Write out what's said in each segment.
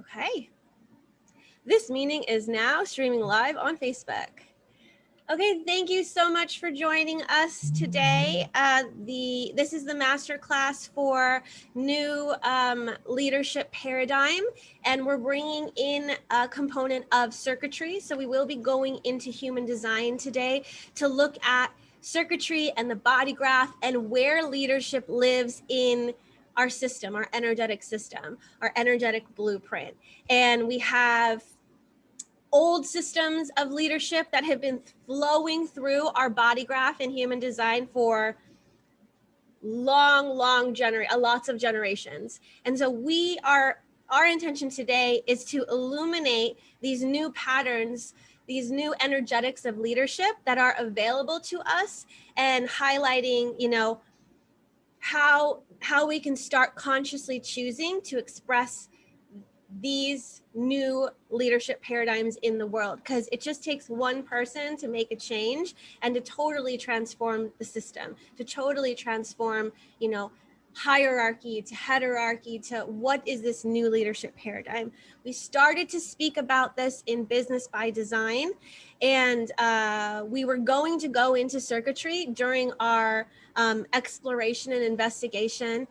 Okay. This meeting is now streaming live on Facebook. Okay, thank you so much for joining us today. This is the masterclass for new leadership paradigm, and we're bringing in a component of circuitry. So we will be going into human design today to look at circuitry and the body graph and where leadership lives in our system, our energetic system, our energetic blueprint. And we have old systems of leadership that have been flowing through our body graph in human design for lots of generations. And so our intention today is to illuminate these new patterns, these new energetics of leadership that are available to us, and highlighting, how we can start consciously choosing to express these new leadership paradigms in the world, because it just takes one person to make a change and to totally transform the system, to totally transform, hierarchy to heterarchy to what is this new leadership paradigm. We started to speak about this in Business by Design, and we were going to go into circuitry during our exploration and investigation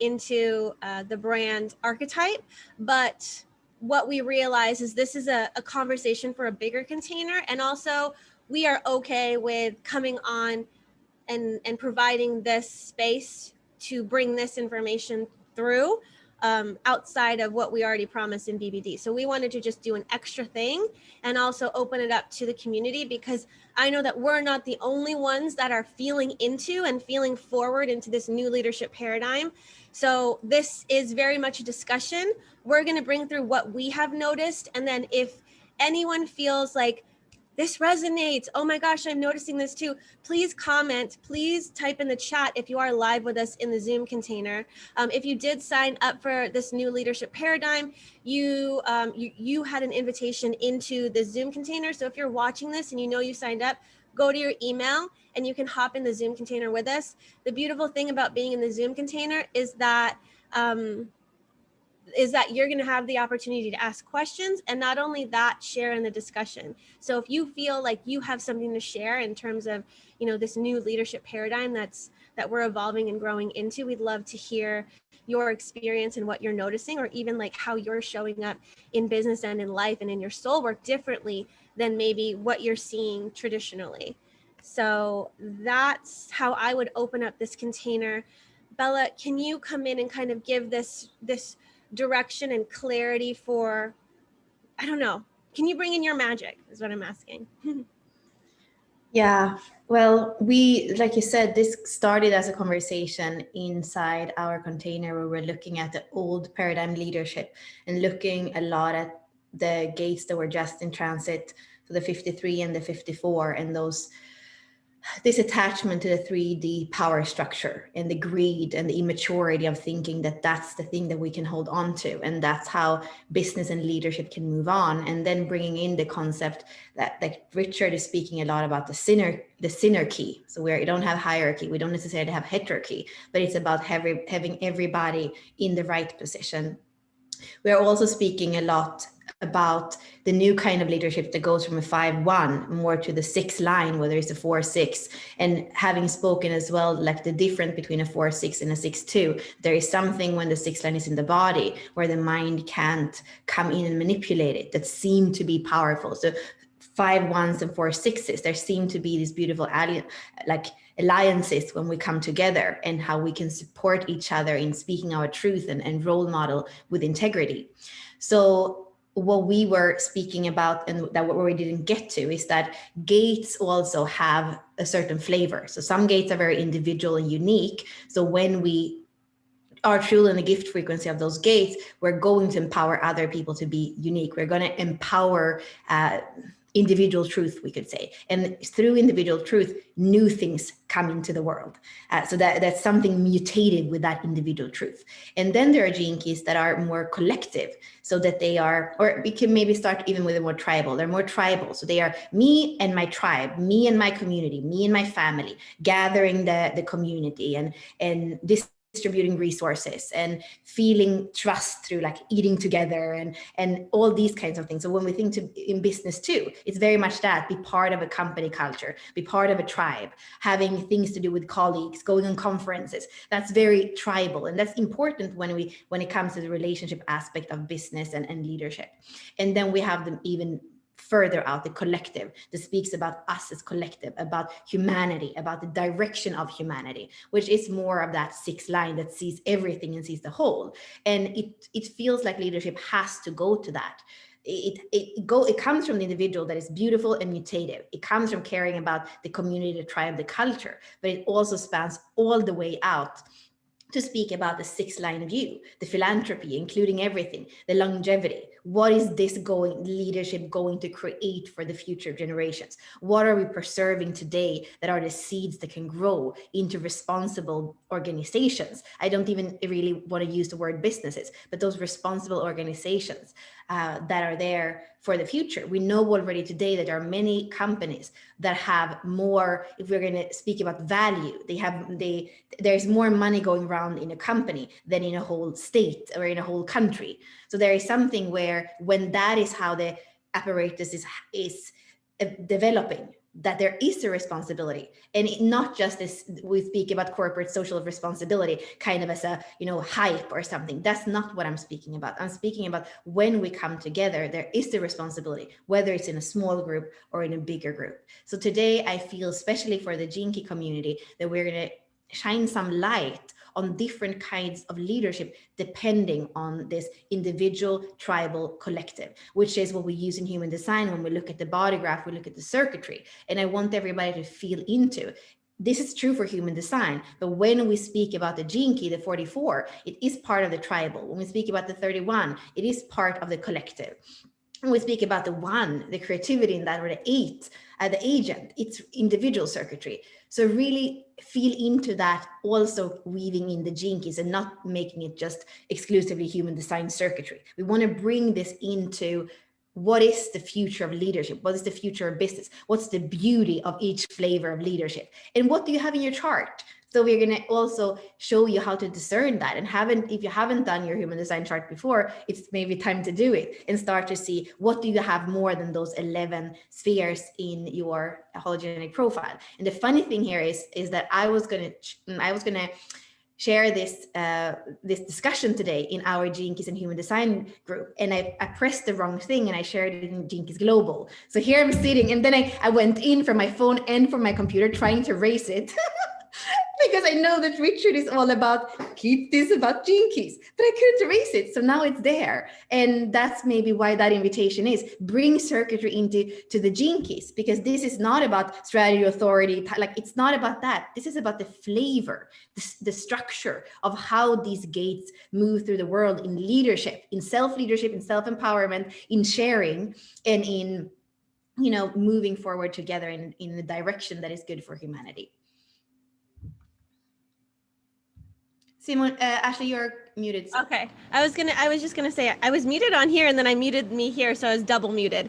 into the brand Archetype. But what we realize is this is a conversation for a bigger container. And also we are okay with coming on and providing this space to bring this information through outside of what we already promised in BBD. So we wanted to just do an extra thing and also open it up to the community, because I know that we're not the only ones that are feeling into and feeling forward into this new leadership paradigm. So this is very much a discussion. We're going to bring through what we have noticed. And then if anyone feels like this resonates, oh my gosh, I'm noticing this too, please comment, please type in the chat if you are live with us in the Zoom container. If you did sign up for this new leadership paradigm, you had an invitation into the Zoom container. So if you're watching this and you signed up, go to your email and you can hop in the Zoom container with us. The beautiful thing about being in the Zoom container is that you're going to have the opportunity to ask questions, and not only that, share in the discussion. So if you feel like you have something to share in terms of, this new leadership paradigm that we're evolving and growing into, we'd love to hear your experience and what you're noticing, or even like how you're showing up in business and in life and in your soul work differently than maybe what you're seeing traditionally. So that's how I would open up this container. Bella, can you come in and kind of give this direction and clarity for, I don't know, can you bring in your magic is what I'm asking. Yeah, well, like you said, this started as a conversation inside our container where we're looking at the old paradigm leadership and looking a lot at the gates that were just in transit, so the 53 and the 54, and this attachment to the 3D power structure and the greed and the immaturity of thinking that that's the thing that we can hold on to. And that's how business and leadership can move on. And then bringing in the concept that Richard is speaking a lot about, the synarchy. So where you don't have hierarchy, we don't necessarily have heterarchy, but it's about having everybody in the right position. We're also speaking a lot about the new kind of leadership that goes from a 5-1 more to the 6 line, where there's a 4-6, and having spoken as well, like the difference between a 4-6 and a 6-2, there is something when the 6 line is in the body where the mind can't come in and manipulate it, that seem to be powerful. So 5-1s and 4-6s, there seem to be these beautiful alliances when we come together, and how we can support each other in speaking our truth and role model with integrity. So what we were speaking about, and that what we didn't get to, is that gates also have a certain flavor. So some gates are very individual and unique. So when we are truly in the gift frequency of those gates, we're going to empower other people to be unique. We're going to empower individual truth, we could say. And through individual truth, new things come into the world. So that's something mutated with that individual truth. And then there are gene keys that are more collective, so that they are, or we can maybe start even with a more tribal. They're more tribal. So they are me and my tribe, me and my community, me and my family, gathering the community. And this distributing resources and feeling trust through like eating together and all these kinds of things. So when we think in business too, it's very much that, be part of a company culture, be part of a tribe, having things to do with colleagues, going on conferences. That's very tribal, and that's important when it comes to the relationship aspect of business and leadership. And then we have them even further out, the collective, that speaks about us as collective, about humanity, about the direction of humanity, which is more of that sixth line that sees everything and sees the whole. And it feels like leadership has to go to that. It comes from the individual that is beautiful and mutative. It comes from caring about the community, the tribe, the culture, but it also spans all the way out to speak about the sixth line of you, the philanthropy, including everything, the longevity. What is this leadership going to create for the future generations? What are we preserving today that are the seeds that can grow into responsible organizations? I don't even really want to use the word businesses, but those responsible organizations that are there for the future. We know already today that there are many companies that have more, if we're going to speak about value, there's more money going around in a company than in a whole state or in a whole country. So there is something where when that is how the apparatus is developing, that there is a responsibility, and not just as we speak about corporate social responsibility kind of as a hype or something. That's not what I'm speaking about. I'm speaking about when we come together, there is the responsibility, whether it's in a small group or in a bigger group. So today I feel, especially for the Gene Key community, that we're going to shine some light on different kinds of leadership depending on this individual, tribal, collective, which is what we use in human design. When we look at the body graph, we look at the circuitry, and I want everybody to feel into. This is true for human design, but when we speak about the Gene Key, the 44, it is part of the tribal. When we speak about the 31, it is part of the collective. When we speak about the 1, the creativity in that, or the 8, the agent, it's individual circuitry. So really feel into that, also weaving in the Gene Keys and not making it just exclusively human design circuitry. We want to bring this into what is the future of leadership? What is the future of business? What's the beauty of each flavor of leadership? And what do you have in your chart? So we're going to also show you how to discern that. And if you haven't done your human design chart before, it's maybe time to do it and start to see what do you have more than those 11 spheres in your hologenic profile. And the funny thing here is that I was going to share this discussion today in our Gene Keys and Human Design group, and I pressed the wrong thing and I shared it in Gene Keys Global. So here I'm sitting, and then I went in from my phone and from my computer trying to erase it. Because I know that Richard is all about keep this about Gene Keys, but I couldn't erase it. So now it's there. And that's maybe why that invitation is bring circuitry into the Gene Keys, because this is not about strategy, authority. Like, it's not about that. This is about the flavor, the structure of how these gates move through the world in leadership, in self-leadership, in self-empowerment, in sharing, and in, moving forward together in the direction that is good for humanity. Simon, Ashley, you're muted. So. Okay. I was just gonna say I was muted on here, and then I muted me here, so I was double muted.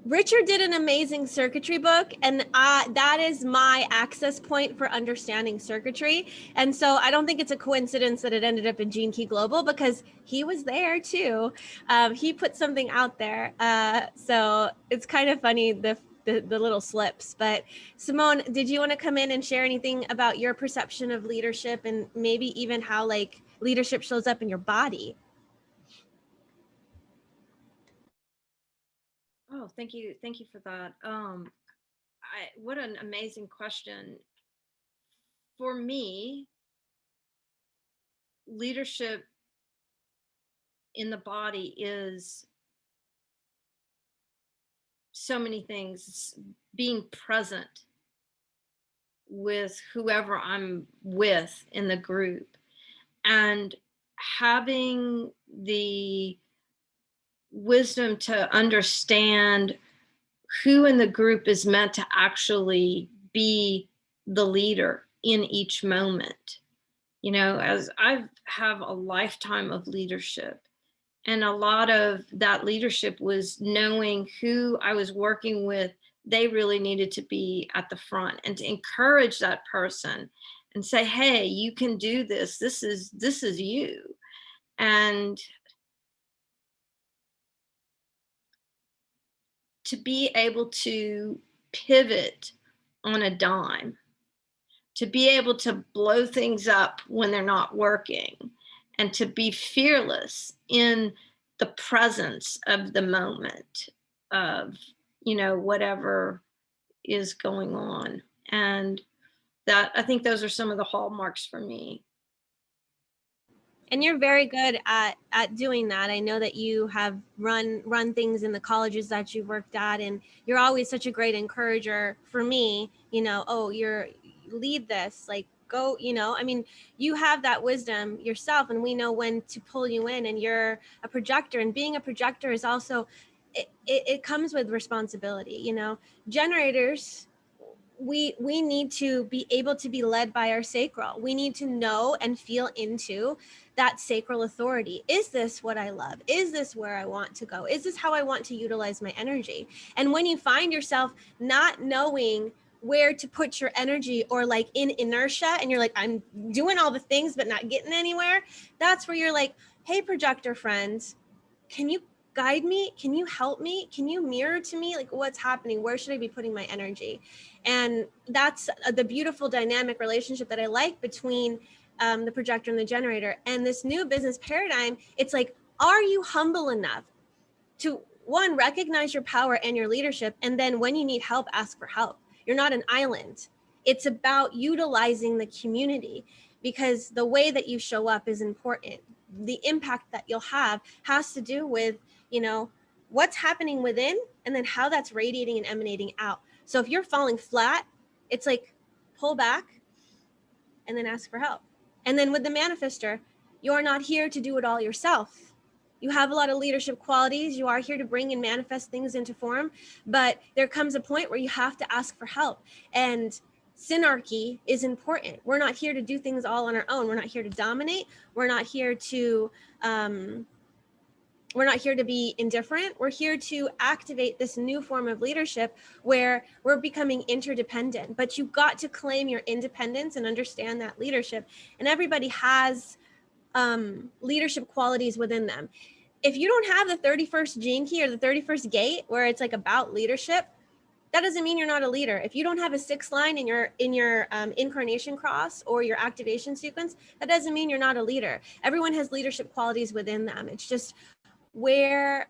Richard did an amazing circuitry book, and that is my access point for understanding circuitry. And so I don't think it's a coincidence that it ended up in Gene Key Global, because he was there too. He put something out there. So it's kind of funny, the little slips. But Simone, did you want to come in and share anything about your perception of leadership, and maybe even how like leadership shows up in your body? Oh, thank you for that. What an amazing question. For me, leadership in the body is so many things. Being present with whoever I'm with in the group, and having the wisdom to understand who in the group is meant to actually be the leader in each moment. As I have a lifetime of leadership, and a lot of that leadership was knowing who I was working with. They really needed to be at the front, and to encourage that person and say, hey, you can do this. This is you. And to be able to pivot on a dime, to be able to blow things up when they're not working, and to be fearless in the presence of the moment of, whatever is going on. And that, I think those are some of the hallmarks for me. And you're very good at doing that. I know that you have run things in the colleges that you've worked at, and you're always such a great encourager for me. Oh, lead this, like, go. I mean, you have that wisdom yourself, and we know when to pull you in. And you're a projector, and being a projector is also, it comes with responsibility. Generators, we need to be able to be led by our sacral. We need to know and feel into that sacral authority. Is this what I love? Is this where I want to go? Is this how I want to utilize my energy? And when you find yourself not knowing where to put your energy, or like in inertia, and you're like, I'm doing all the things but not getting anywhere, that's where you're like, hey, projector friends, can you guide me? Can you help me? Can you mirror to me, like, what's happening? Where should I be putting my energy? And that's the beautiful dynamic relationship that I like between the projector and the generator. And this new business paradigm, it's like, are you humble enough to, one, recognize your power and your leadership, and then when you need help, ask for help? You're not an island. It's about utilizing the community, because the way that you show up is important. The impact that you'll have has to do with, what's happening within, and then how that's radiating and emanating out. So if you're falling flat, it's like, pull back and then ask for help. And then with the manifester, you're not here to do it all yourself. You have a lot of leadership qualities. You are here to bring and manifest things into form, but there comes a point where you have to ask for help. And synarchy is important. We're not here to do things all on our own. We're not here to dominate. We're not here to be indifferent. We're here to activate this new form of leadership where we're becoming interdependent. But you've got to claim your independence and understand that leadership. And everybody has leadership qualities within them. If you don't have the 31st gene key or the 31st gate where it's like about leadership, that doesn't mean you're not a leader. If you don't have a 6th line in your incarnation cross or your activation sequence, that doesn't mean you're not a leader. Everyone has leadership qualities within them. It's just, where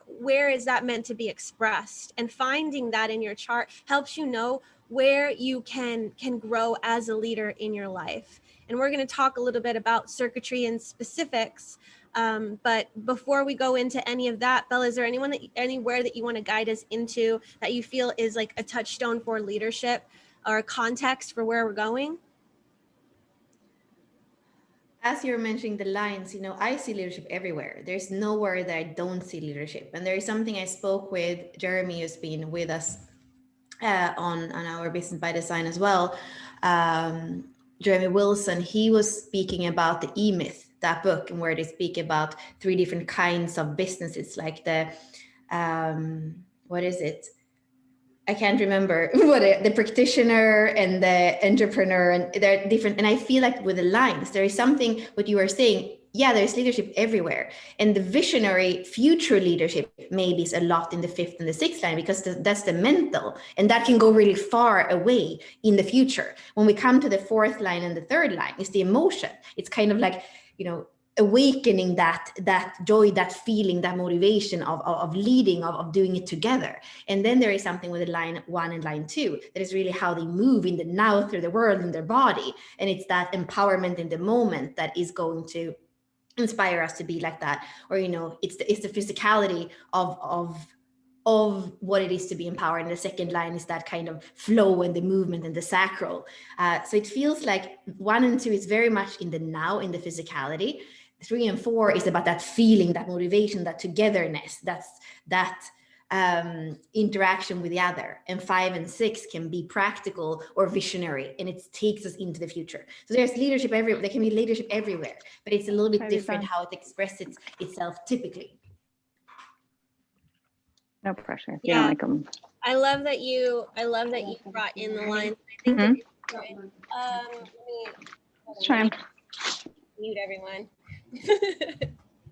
is that meant to be expressed? And finding that in your chart helps you know where you can grow as a leader in your life. And we're going to talk a little bit about circuitry and specifics. But before we go into any of that, Bella, is there anywhere that you want to guide us into that you feel is like a touchstone for leadership or a context for where we're going? As you're mentioning the lines, I see leadership everywhere. There's nowhere that I don't see leadership. And there is something I spoke with Jeremy, who's been with us on our Business by Design as well. Jeremy Wilson, he was speaking about the E-Myth, that book, and where they speak about 3 different kinds of businesses, like the, what is it? I can't remember what the practitioner and the entrepreneur, and they're different. And I feel like with the lines, there is something, what you are saying, yeah, there's leadership everywhere. And the visionary future leadership maybe is a lot in the 5th and the 6th line, because that's the mental, and that can go really far away in the future. When we come to the 4th line and the 3rd line, it's the emotion. It's kind of like, awakening that joy, that feeling, that motivation of leading, of doing it together. And then there is something with the line 1 and line 2 that is really how they move in the now through the world in their body. And it's that empowerment in the moment that is going to inspire us to be like that. Or, it's the physicality of what it is to be empowered. And the 2nd line is that kind of flow and the movement and the sacral. So it feels like 1 and 2 is very much in the now, in the physicality. 3 and 4 is about that feeling, that motivation, that togetherness, that interaction with the other. And 5 and 6 can be practical or visionary, and it takes us into the future. So there's leadership everywhere. There can be leadership everywhere, but it's a little bit different how it expresses itself typically. No pressure if Yeah. you don't like them. I love that you brought in the lines. I think that it's important. Let me Let's try. Mute everyone.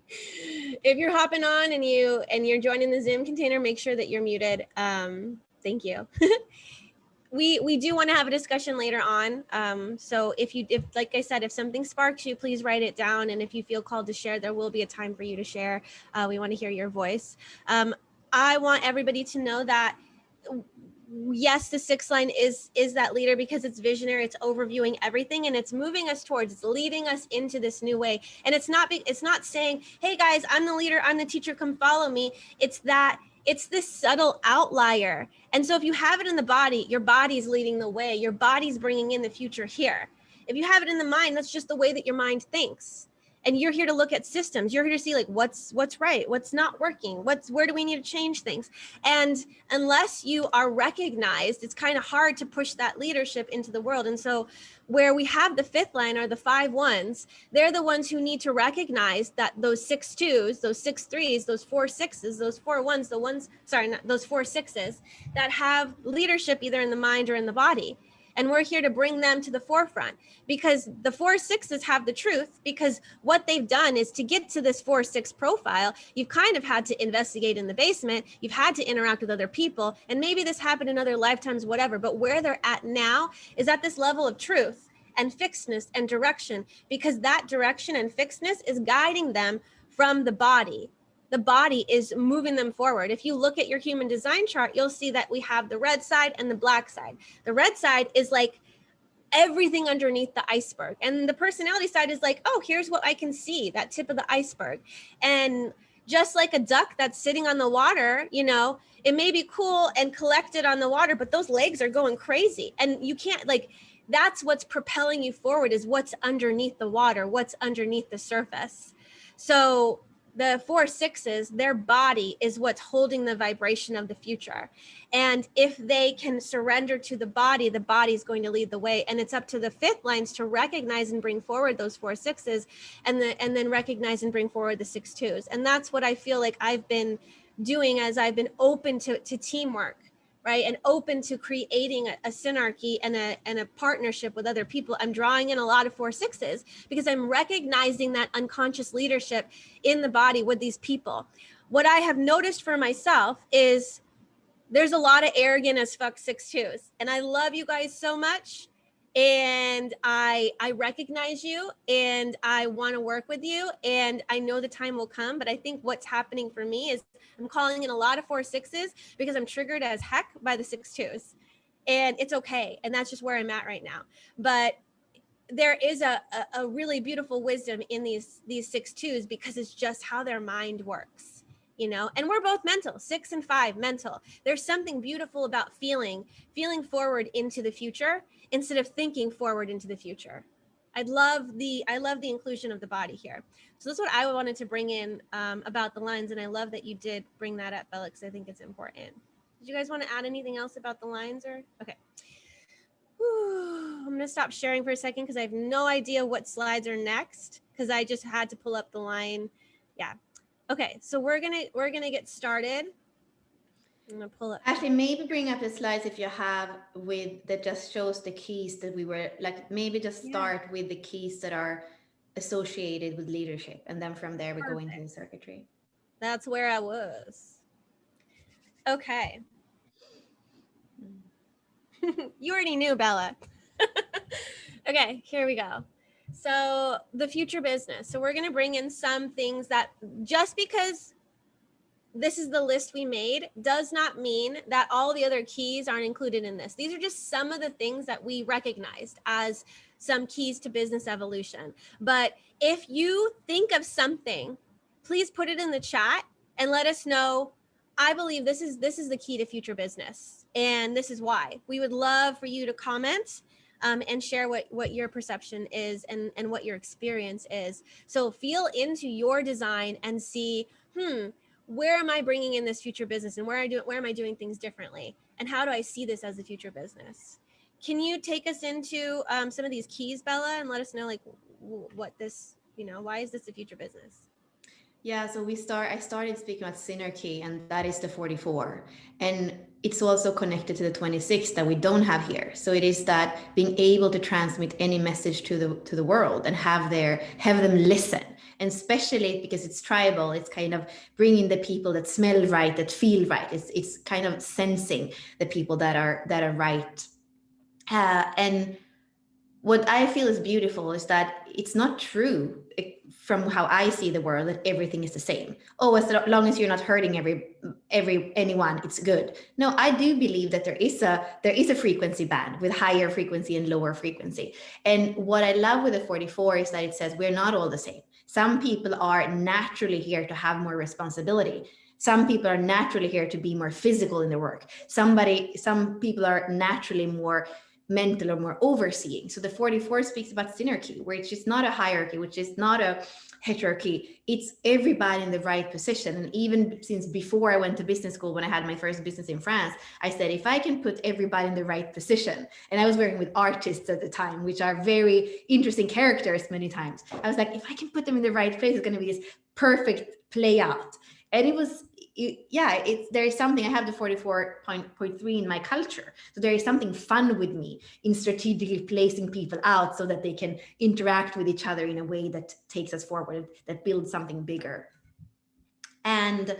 If you're hopping on and you're joining the Zoom container, make sure that you're muted. Thank you. We do want to have a discussion later on. So if like I said, if something sparks you, please write it down. And if you feel called to share, there will be a time for you to share. We want to hear your voice. I want everybody to know that yes, the sixth line is that leader because it's visionary, it's overviewing everything, and it's moving us towards, it's leading us into this new way. And it's not saying, hey guys, I'm the leader, I'm the teacher, come follow me. It's this subtle outlier. And so if you have it in the body, your body's leading the way, your body's bringing in the future here. If you have it in the mind, that's just the way that your mind thinks. And you're here to look at systems. You're here to see like what's right, what's not working, where do we need to change things. And unless you are recognized, it's kind of hard to push that leadership into the world. And so where we have the fifth line are the 5 1s, they're the ones who need to recognize that those 6 2s, those 6 3s, those 4 6s, those 4 1s, those 4 6s that have leadership either in the mind or in the body. And we're here to bring them to the forefront because the 4 6s have the truth, because what they've done is to get to this 4 6 profile, you've kind of had to investigate in the basement, you've had to interact with other people, and maybe this happened in other lifetimes, whatever, but where they're at now is at this level of truth and fixedness and direction, because that direction and fixedness is guiding them from the body. The body is moving them forward. If you look at your human design chart, you'll see that we have the red side and the black side. The red side is like everything underneath the iceberg. And the personality side is like, oh, here's what I can see, that tip of the iceberg. And just like a duck that's sitting on the water, it may be cool and collected on the water, but those legs are going crazy. And you can't that's what's propelling you forward, is what's underneath the water, what's underneath the surface. So the 4 6s, their body is what's holding the vibration of the future. And if they can surrender to the body is going to lead the way. And it's up to the fifth lines to recognize and bring forward those 4 6s and then recognize and bring forward the 6 2s. And that's what I feel like I've been doing as I've been open to teamwork, right? And open to creating a synarchy and a partnership with other people. I'm drawing in a lot of 4 6s because I'm recognizing that unconscious leadership in the body with these people. What I have noticed for myself is there's a lot of arrogant as fuck 6 2s. And I love you guys so much. And I recognize you and I want to work with you. And I know the time will come, but I think what's happening for me is I'm calling in a lot of 4 6s because I'm triggered as heck by the 6 2s. And it's okay. And that's just where I'm at right now. But there is a really beautiful wisdom in these 6 2s because it's just how their mind works. And we're both mental, 6 and 5 mental. There's something beautiful about feeling forward into the future instead of thinking forward into the future. I love the inclusion of the body here. So that's what I wanted to bring in about the lines. And I love that you did bring that up, Bella, because I think it's important. Did you guys want to add anything else about the lines or? Okay. Whew. I'm going to stop sharing for a second because I have no idea what slides are next because I just had to pull up the line. Yeah. Okay, so we're gonna get started. I'm gonna pull up. Actually, maybe bring up the slides if you have that just shows the keys that we were maybe just start with the keys that are associated with leadership, and then from there we go into the circuitry. That's where I was. Okay. You already knew, Bella. Okay, here we go. So the future business. So we're going to bring in some things that just because this is the list we made does not mean that all the other keys aren't included in this. These are just some of the things that we recognized as some keys to business evolution. But if you think of something, please put it in the chat and let us know. I believe this is the key to future business, and this is why. We would love for you to comment and share what your perception is and what your experience is. So feel into your design and see, where am I bringing in this future business, and where am I doing things differently, and how do I see this as a future business? Can you take us into some of these keys, Bella, and let us know what this, why is this a future business? Yeah, so I started speaking about Synergy, and that is the 44. And it's also connected to the 26 that we don't have here. So it is that being able to transmit any message to the world and have them listen. And especially because it's tribal, it's kind of bringing the people that smell right, that feel right. It's kind of sensing the people that are right. And what I feel is beautiful is that it's not true from how I see the world that everything is the same. Oh, as long as you're not hurting anyone, it's good. No, I do believe that there is a frequency band with higher frequency and lower frequency. And what I love with the 44 is that it says we're not all the same. Some people are naturally here to have more responsibility. Some people are naturally here to be more physical in their work. Some people are naturally more mental or more overseeing. So the 44 speaks about synergy, where it's just not a hierarchy, which is not a heterarchy. It's everybody in the right position. And even since before I went to business school, when I had my first business in France, I said, if I can put everybody in the right position, and I was working with artists at the time, which are very interesting characters many times. I was like, if I can put them in the right place, it's going to be this perfect play out. And it was, there is something, I have the 44.3 in my culture. So there is something fun with me in strategically placing people out so that they can interact with each other in a way that takes us forward, that builds something bigger. And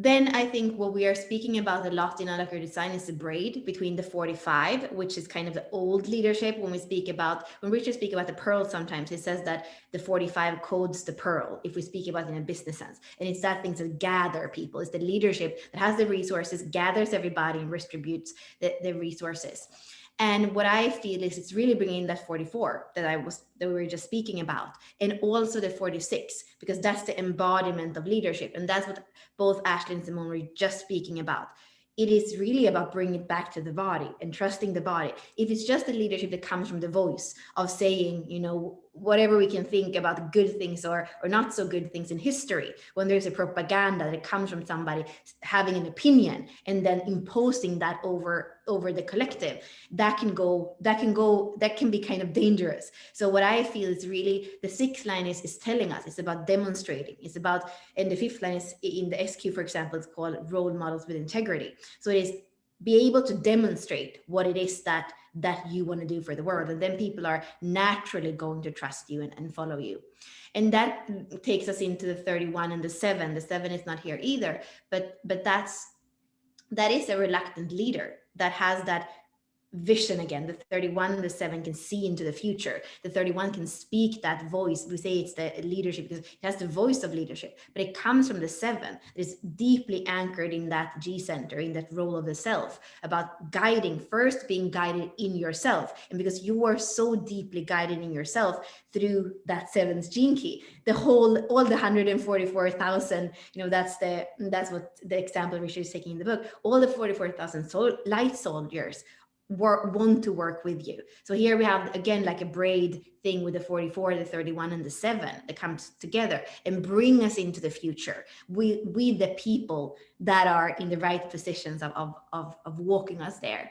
then I think what we are speaking about a lot in Alakar design is the braid between the 45, which is kind of the old leadership. When Richard speaks about the pearl, sometimes he says that the 45 codes the pearl, if we speak about it in a business sense. And it's that things that gather people. It's the leadership that has the resources, gathers everybody and distributes the resources. And what I feel is it's really bringing that 44 that we were just speaking about, and also the 46, because that's the embodiment of leadership. And that's what both Ashley and Simone were just speaking about. It is really about bringing it back to the body and trusting the body. If it's just the leadership that comes from the voice of saying, whatever we can think about good things or not so good things in history, when there's a propaganda that comes from somebody having an opinion and then imposing that over the collective, that can be kind of dangerous. So what I feel is really the 6th line is telling us, it's about demonstrating. It's about, and the 5th line is in the SQ, for example, it's called role models with integrity. So it is be able to demonstrate what it is that you want to do for the world. And then people are naturally going to trust you and follow you. And that takes us into the 31 and the 7. The 7 is not here either, but that is a reluctant leader that has that vision again. The 31 and the 7 can see into the future. The 31 can speak that voice. We say it's the leadership because it has the voice of leadership, but it comes from the 7. It's deeply anchored in that G center, in that role of the self, about guiding, first being guided in yourself. And because you are so deeply guided in yourself through that 7th gene key, all the 144,000, that's what the example Richard is taking in the book, all the 44,000 light soldiers want to work with you. So here we have again like a braid thing with the 44, the 31 and the 7 that comes together and bring us into the future with the people that are in the right positions of walking us there.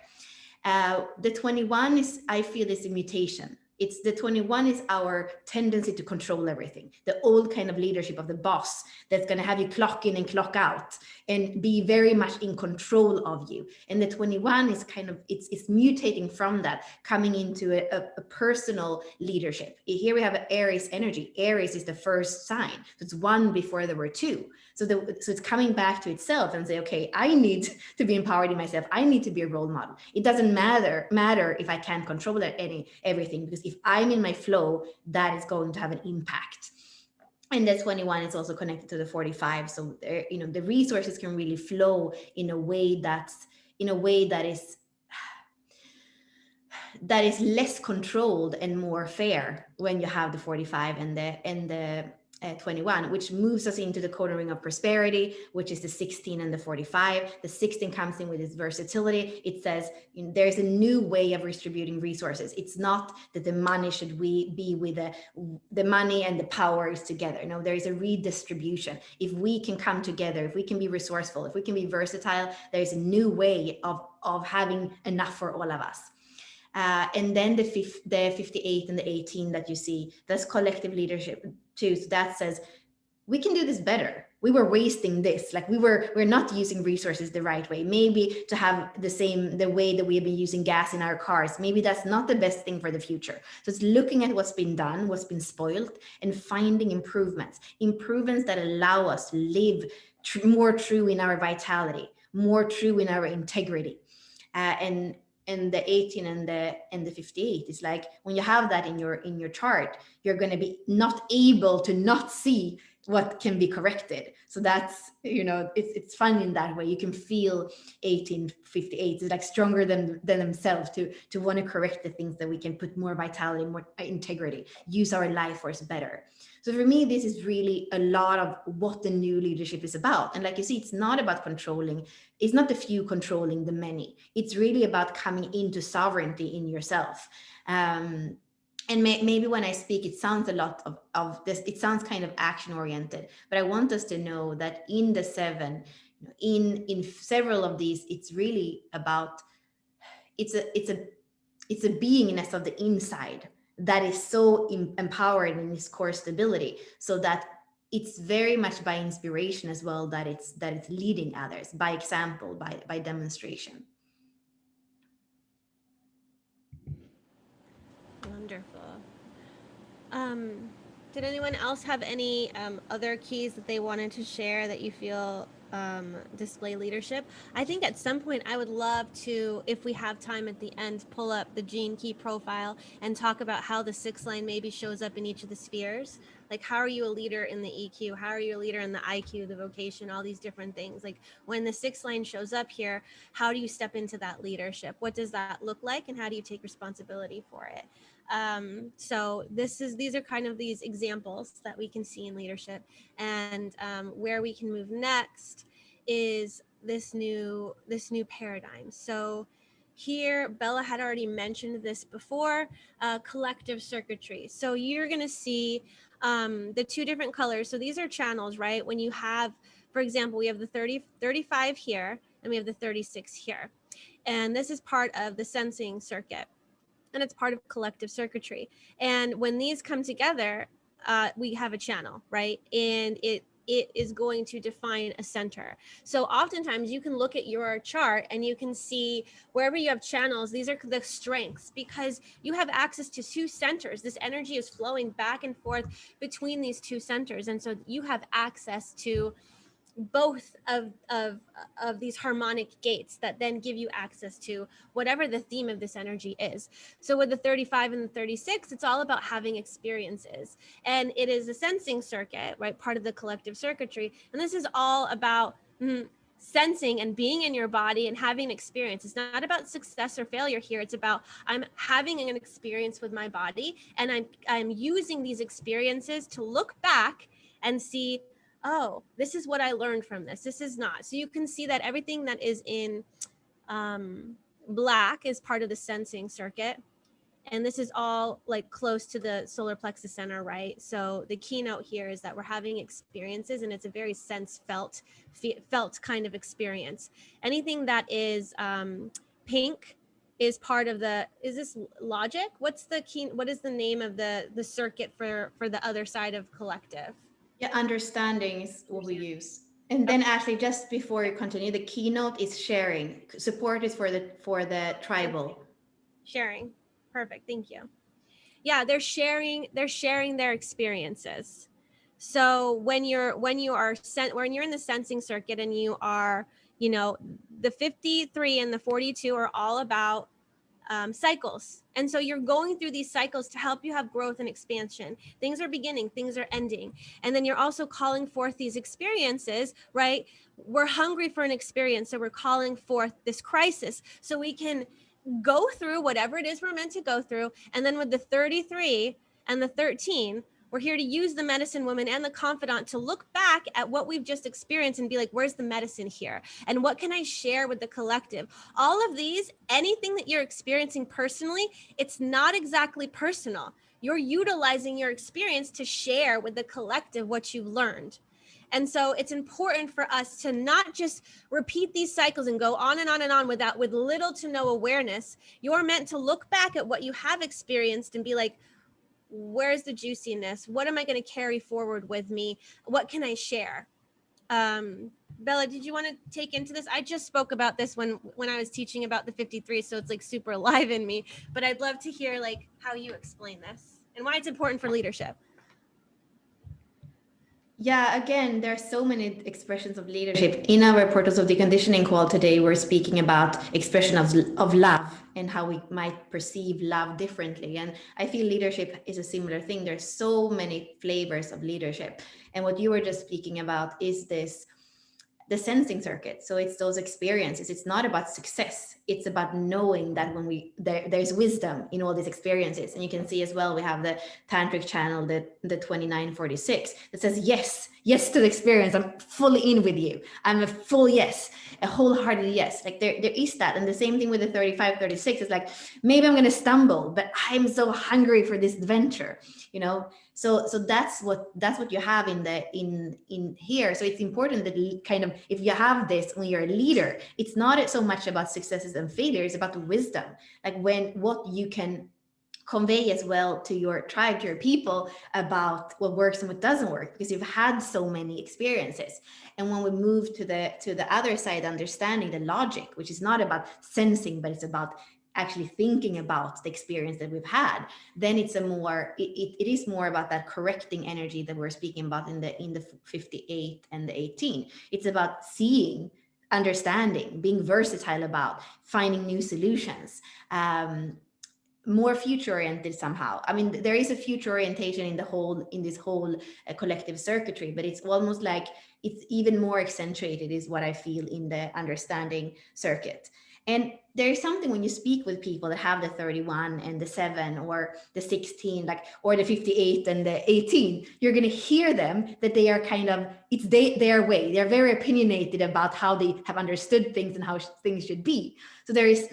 The 21 is, I feel, is a mutation. It's the 21 is our tendency to control everything, the old kind of leadership of the boss that's going to have you clock in and clock out and be very much in control of you. And the 21 is kind of, it's mutating from that, coming into a personal leadership. Here we have Aries energy. Aries is the first sign. So it's 1 before there were 2. So it's coming back to itself and say, okay, I need to be empowered in myself. I need to be a role model. It doesn't matter if I can't control everything, because if I'm in my flow, that is going to have an impact. And the 21 is also connected to the 45. So the resources can really flow in a way that is less controlled and more fair when you have the 45 and the 21, which moves us into the codon ring of prosperity, which is the 16 and the 45. The 16 comes in with its versatility. It says there's a new way of distributing resources. It's not that the money should be with the money and the power is together. No, there is a redistribution. If we can come together, if we can be resourceful, if we can be versatile, there's a new way of having enough for all of us. And then the 58 and the 18 that you see, that's collective leadership too. So that says we can do this better. We were wasting this, like we're not using resources the right way. Maybe to have the way that we have been using gas in our cars, maybe that's not the best thing for the future. So it's looking at what's been done, what's been spoiled, and finding improvements that allow us to live more true in our vitality, more true in our integrity. And the 18 and the 58 is like, when you have that in your chart, you're going to be not able to not see what can be corrected. So that's, it's fun in that way. You can feel 1858 is like stronger than themselves to want to correct the things that we can put more vitality, more integrity, use our life force better. So for me, this is really a lot of what the new leadership is about. And like you see, it's not about controlling. It's not the few controlling the many. It's really about coming into sovereignty in yourself. And maybe when I speak, it sounds a lot of this, it sounds kind of action oriented, but I want us to know that in the 7, in several of these, it's really about, it's a beingness of the inside that is so empowered in its core stability, so that it's very much by inspiration as well, that it's leading others by example, by demonstration. Wonderful. Did anyone else have any other keys that they wanted to share that you feel display leadership? I think at some point I would love to, if we have time at the end, pull up the gene key profile and talk about how the 6th line maybe shows up in each of the spheres. Like, how are you a leader in the EQ? How are you a leader in the IQ, the vocation, all these different things? Like, when the 6th line shows up here, how do you step into that leadership? What does that look like, and how do you take responsibility for it? So these are kind of these examples that we can see in leadership, and where we can move next is this new paradigm. So here, Bella had already mentioned this before, collective circuitry. So you're going to see the 2 different colors. So these are channels, right? When you have, for example, we have the 35 here, and we have the 36 here. And this is part of the sensing circuit, and it's part of collective circuitry. And when these come together, we have a channel, right? And it is going to define a center. So oftentimes you can look at your chart and you can see wherever you have channels, these are the strengths, because you have access to 2 centers. This energy is flowing back and forth between these 2 centers. And so you have access to both of these harmonic gates that then give you access to whatever the theme of this energy is. So with the 35 and the 36, it's all about having experiences, and it is a sensing circuit, right? Part of the collective circuitry. And this is all about sensing and being in your body and having an experience. It's not about success or failure here. It's about, I'm having an experience with my body, and I'm using these experiences to look back and see, oh, this is what I learned from this. This is not. So you can see that everything that is in black is part of the sensing circuit. And this is all like close to the solar plexus center, right? So the keynote here is that we're having experiences, and it's a very felt kind of experience. Anything that is pink is part of is this logic? What is the name of the circuit for the other side of collective? Yeah, understanding is what we use. And then Ashley, just before you continue, the keynote is sharing. Support is for the tribal. Sharing. Perfect. Thank you. Yeah, they're sharing their experiences. So when you're in the sensing circuit, and you are, the 53 and the 42 are all about cycles. And so you're going through these cycles to help you have growth and expansion. Things are beginning, things are ending. And then you're also calling forth these experiences, right? We're hungry for an experience. So we're calling forth this crisis so we can go through whatever it is we're meant to go through. And then with the 33 and the 13, we're here to use the medicine woman and the confidant to look back at what we've just experienced and be like, where's the medicine here? And what can I share with the collective? All of these, anything that you're experiencing personally, it's not exactly personal. You're utilizing your experience to share with the collective what you've learned. And so it's important for us to not just repeat these cycles and go on and on and on with little to no awareness. You're meant to look back at what you have experienced and be like, where's the juiciness? What am I going to carry forward with me? What can I share? Bella, did you want to take into this? I just spoke about this when I was teaching about the 53, so it's like super alive in me, but I'd love to hear like how you explain this and why it's important for leadership. Yeah, again, there are so many expressions of leadership. In our Portals of Deconditioning call today, we're speaking about expression of love and how we might perceive love differently. And I feel leadership is a similar thing. There's so many flavors of leadership. And what you were just speaking about is the sensing circuit. So it's those experiences. It's not about success. It's about knowing that when there's wisdom in all these experiences. And you can see as well, we have the tantric channel, the 2946, that says yes to the experience. I'm fully in with you. I'm a full yes, a wholehearted yes. Like there is that. And the same thing with the 3536. It's like, maybe I'm going to stumble, but I'm so hungry for this adventure, you know? So that's what you have in here. So it's important that kind of, if you have this when you're a leader, it's not so much about successes and failures, it's about the wisdom, like what you can convey as well to your tribe, to your people, about what works and what doesn't work, because you've had so many experiences. And when we move to the other side, understanding the logic, which is not about sensing, but it's about actually thinking about the experience that we've had, then it's it is more about that correcting energy that we're speaking about in the 58 and the 18. It's about seeing, understanding, being versatile, about finding new solutions, more future oriented somehow. I mean, there is a future orientation in this whole collective circuitry, but it's almost like it's even more accentuated, is what I feel, in the understanding circuit. And there is something when you speak with people that have the 31 and the 7 or the 16, like, or the 58 and the 18, you're going to hear them that they are kind of, it's their way. They're very opinionated about how they have understood things and how things should be. So there is,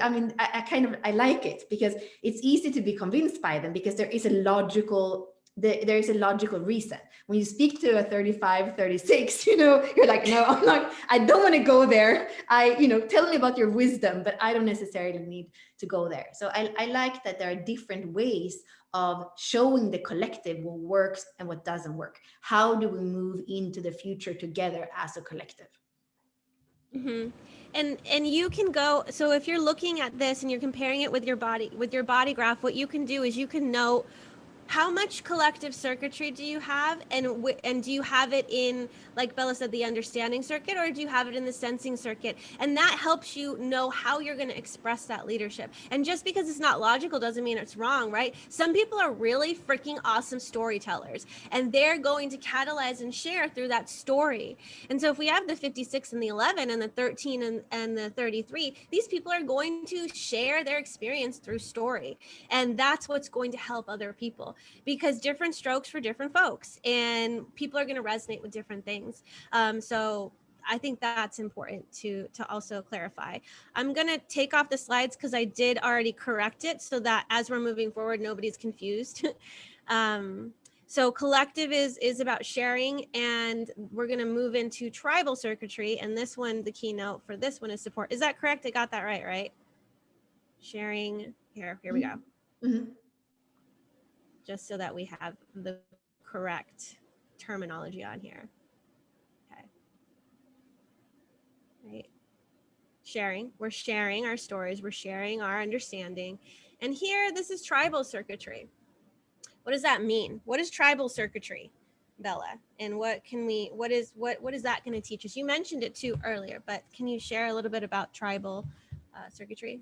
I mean, I like it because it's easy to be convinced by them, because there is a logical reason. When you speak to a 35, 36, you're like, no, I don't want to go there. Tell me about your wisdom, but I don't necessarily need to go there. So I like that there are different ways of showing the collective what works and what doesn't work. How do we move into the future together as a collective? Mm-hmm. And you can go, so if you're looking at this and you're comparing it with your body graph, what you can do is you can know how much collective circuitry do you have, and do you have it in, like Bella said, the understanding circuit, or do you have it in the sensing circuit? And that helps you know how you're going to express that leadership. And just because it's not logical doesn't mean it's wrong, right? Some people are really freaking awesome storytellers, and they're going to catalyze and share through that story. And so if we have the 56 and the 11 and the 13 and the 33, these people are going to share their experience through story. And that's what's going to help other people, because different strokes for different folks, and people are going to resonate with different things. So I think that's important to also clarify. I'm going to take off the slides because I did already correct it, so that as we're moving forward, nobody's confused. So collective is about sharing, and we're going to move into tribal circuitry. And this one, the keynote for this one is support. Is that correct? I got that right? Sharing. Here we go. Mm-hmm. Just so that we have the correct terminology on here. Okay. Right. Sharing. We're sharing our stories. We're sharing our understanding. And here, this is tribal circuitry. What does that mean? What is tribal circuitry, Bella? And what is that going to teach us? You mentioned it too earlier, but can you share a little bit about tribal circuitry?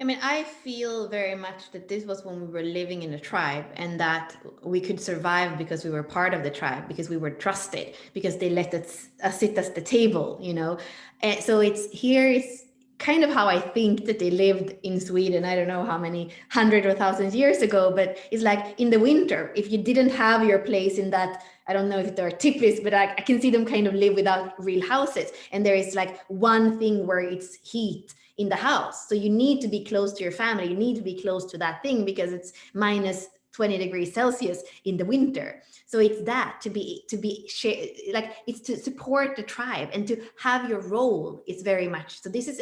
I mean, I feel very much that this was when we were living in a tribe, and that we could survive because we were part of the tribe, because we were trusted, because they let us sit at the table, And so it's kind of how I think that they lived in Sweden. I don't know how many hundred or thousands years ago, but it's like in the winter, if you didn't have your place in that, I don't know if there are tipis, but I can see them kind of live without real houses. And there is like one thing where it's heat in the house. So you need to be close to your family. You need to be close to that thing, because it's minus 20 degrees Celsius in the winter. So it's that like it's to support the tribe and to have your role. It's very much so. This is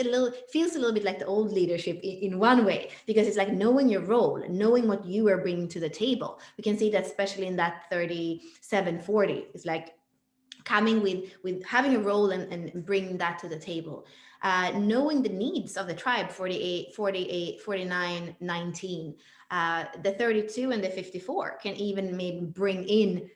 feels a little bit like the old leadership in one way, because it's like knowing your role, knowing what you are bringing to the table. We can see that especially in that 37-40. It's like coming with having a role and bringing that to the table. Knowing the needs of the tribe, 48, 48, 49, 19, the 32 and the 54 can even maybe bring in,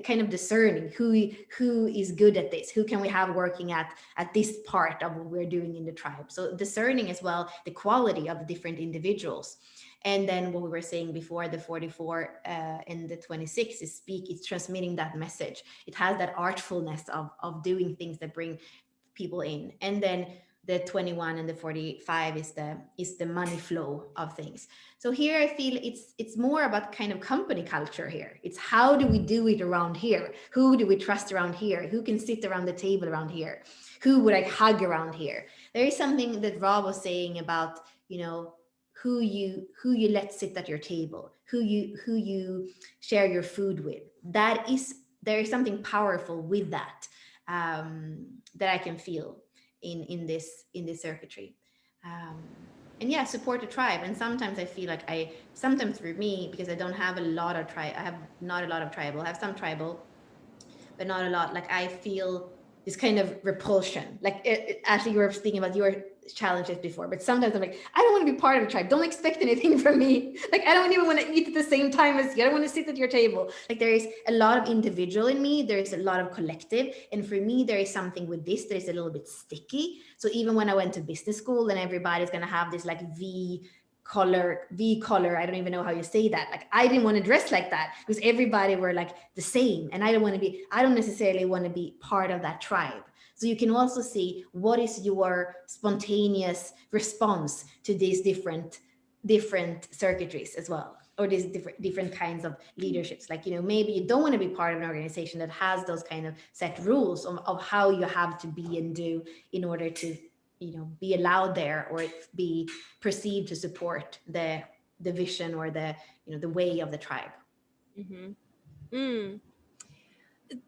kind of discerning who is good at this, who can we have working at this part of what we're doing in the tribe. So discerning as well the quality of the different individuals. And then what we were saying before, the 44 and the 26 it's transmitting that message. It has that artfulness of doing things that bring people in. And then the 21 and the 45 is the money flow of things. So here I feel it's more about kind of company culture here. It's how do we do it around here? Who do we trust around here? Who can sit around the table around here? Who would I hug around here? There is something that Rob was saying about, who you let sit at your table, who you share your food with. There is something powerful with that, that I can feel in this circuitry. And yeah, support the tribe. And sometimes I feel like sometimes for me, because I don't have a lot of tribe, I have not a lot of tribal, I have some tribal, but not a lot. Like I feel this kind of repulsion. Like Ashley, you were speaking about your challenges before, but sometimes I'm like, I don't want to be part of a tribe. Don't expect anything from me. Like I don't even want to eat at the same time as you. I don't want to sit at your table. Like there is a lot of individual in me. There is a lot of collective. And for me, there is something with this that is a little bit sticky. So even when I went to business school and everybody's going to have this like V color, I don't even know how you say that. Like I didn't want to dress like that because everybody were like the same. And I don't necessarily want to be part of that tribe. So you can also see what is your spontaneous response to these different circuitries as well, or these different kinds of leaderships. Like, maybe you don't want to be part of an organization that has those kind of set rules of how you have to be and do in order to, be allowed there or be perceived to support the vision or the way of the tribe.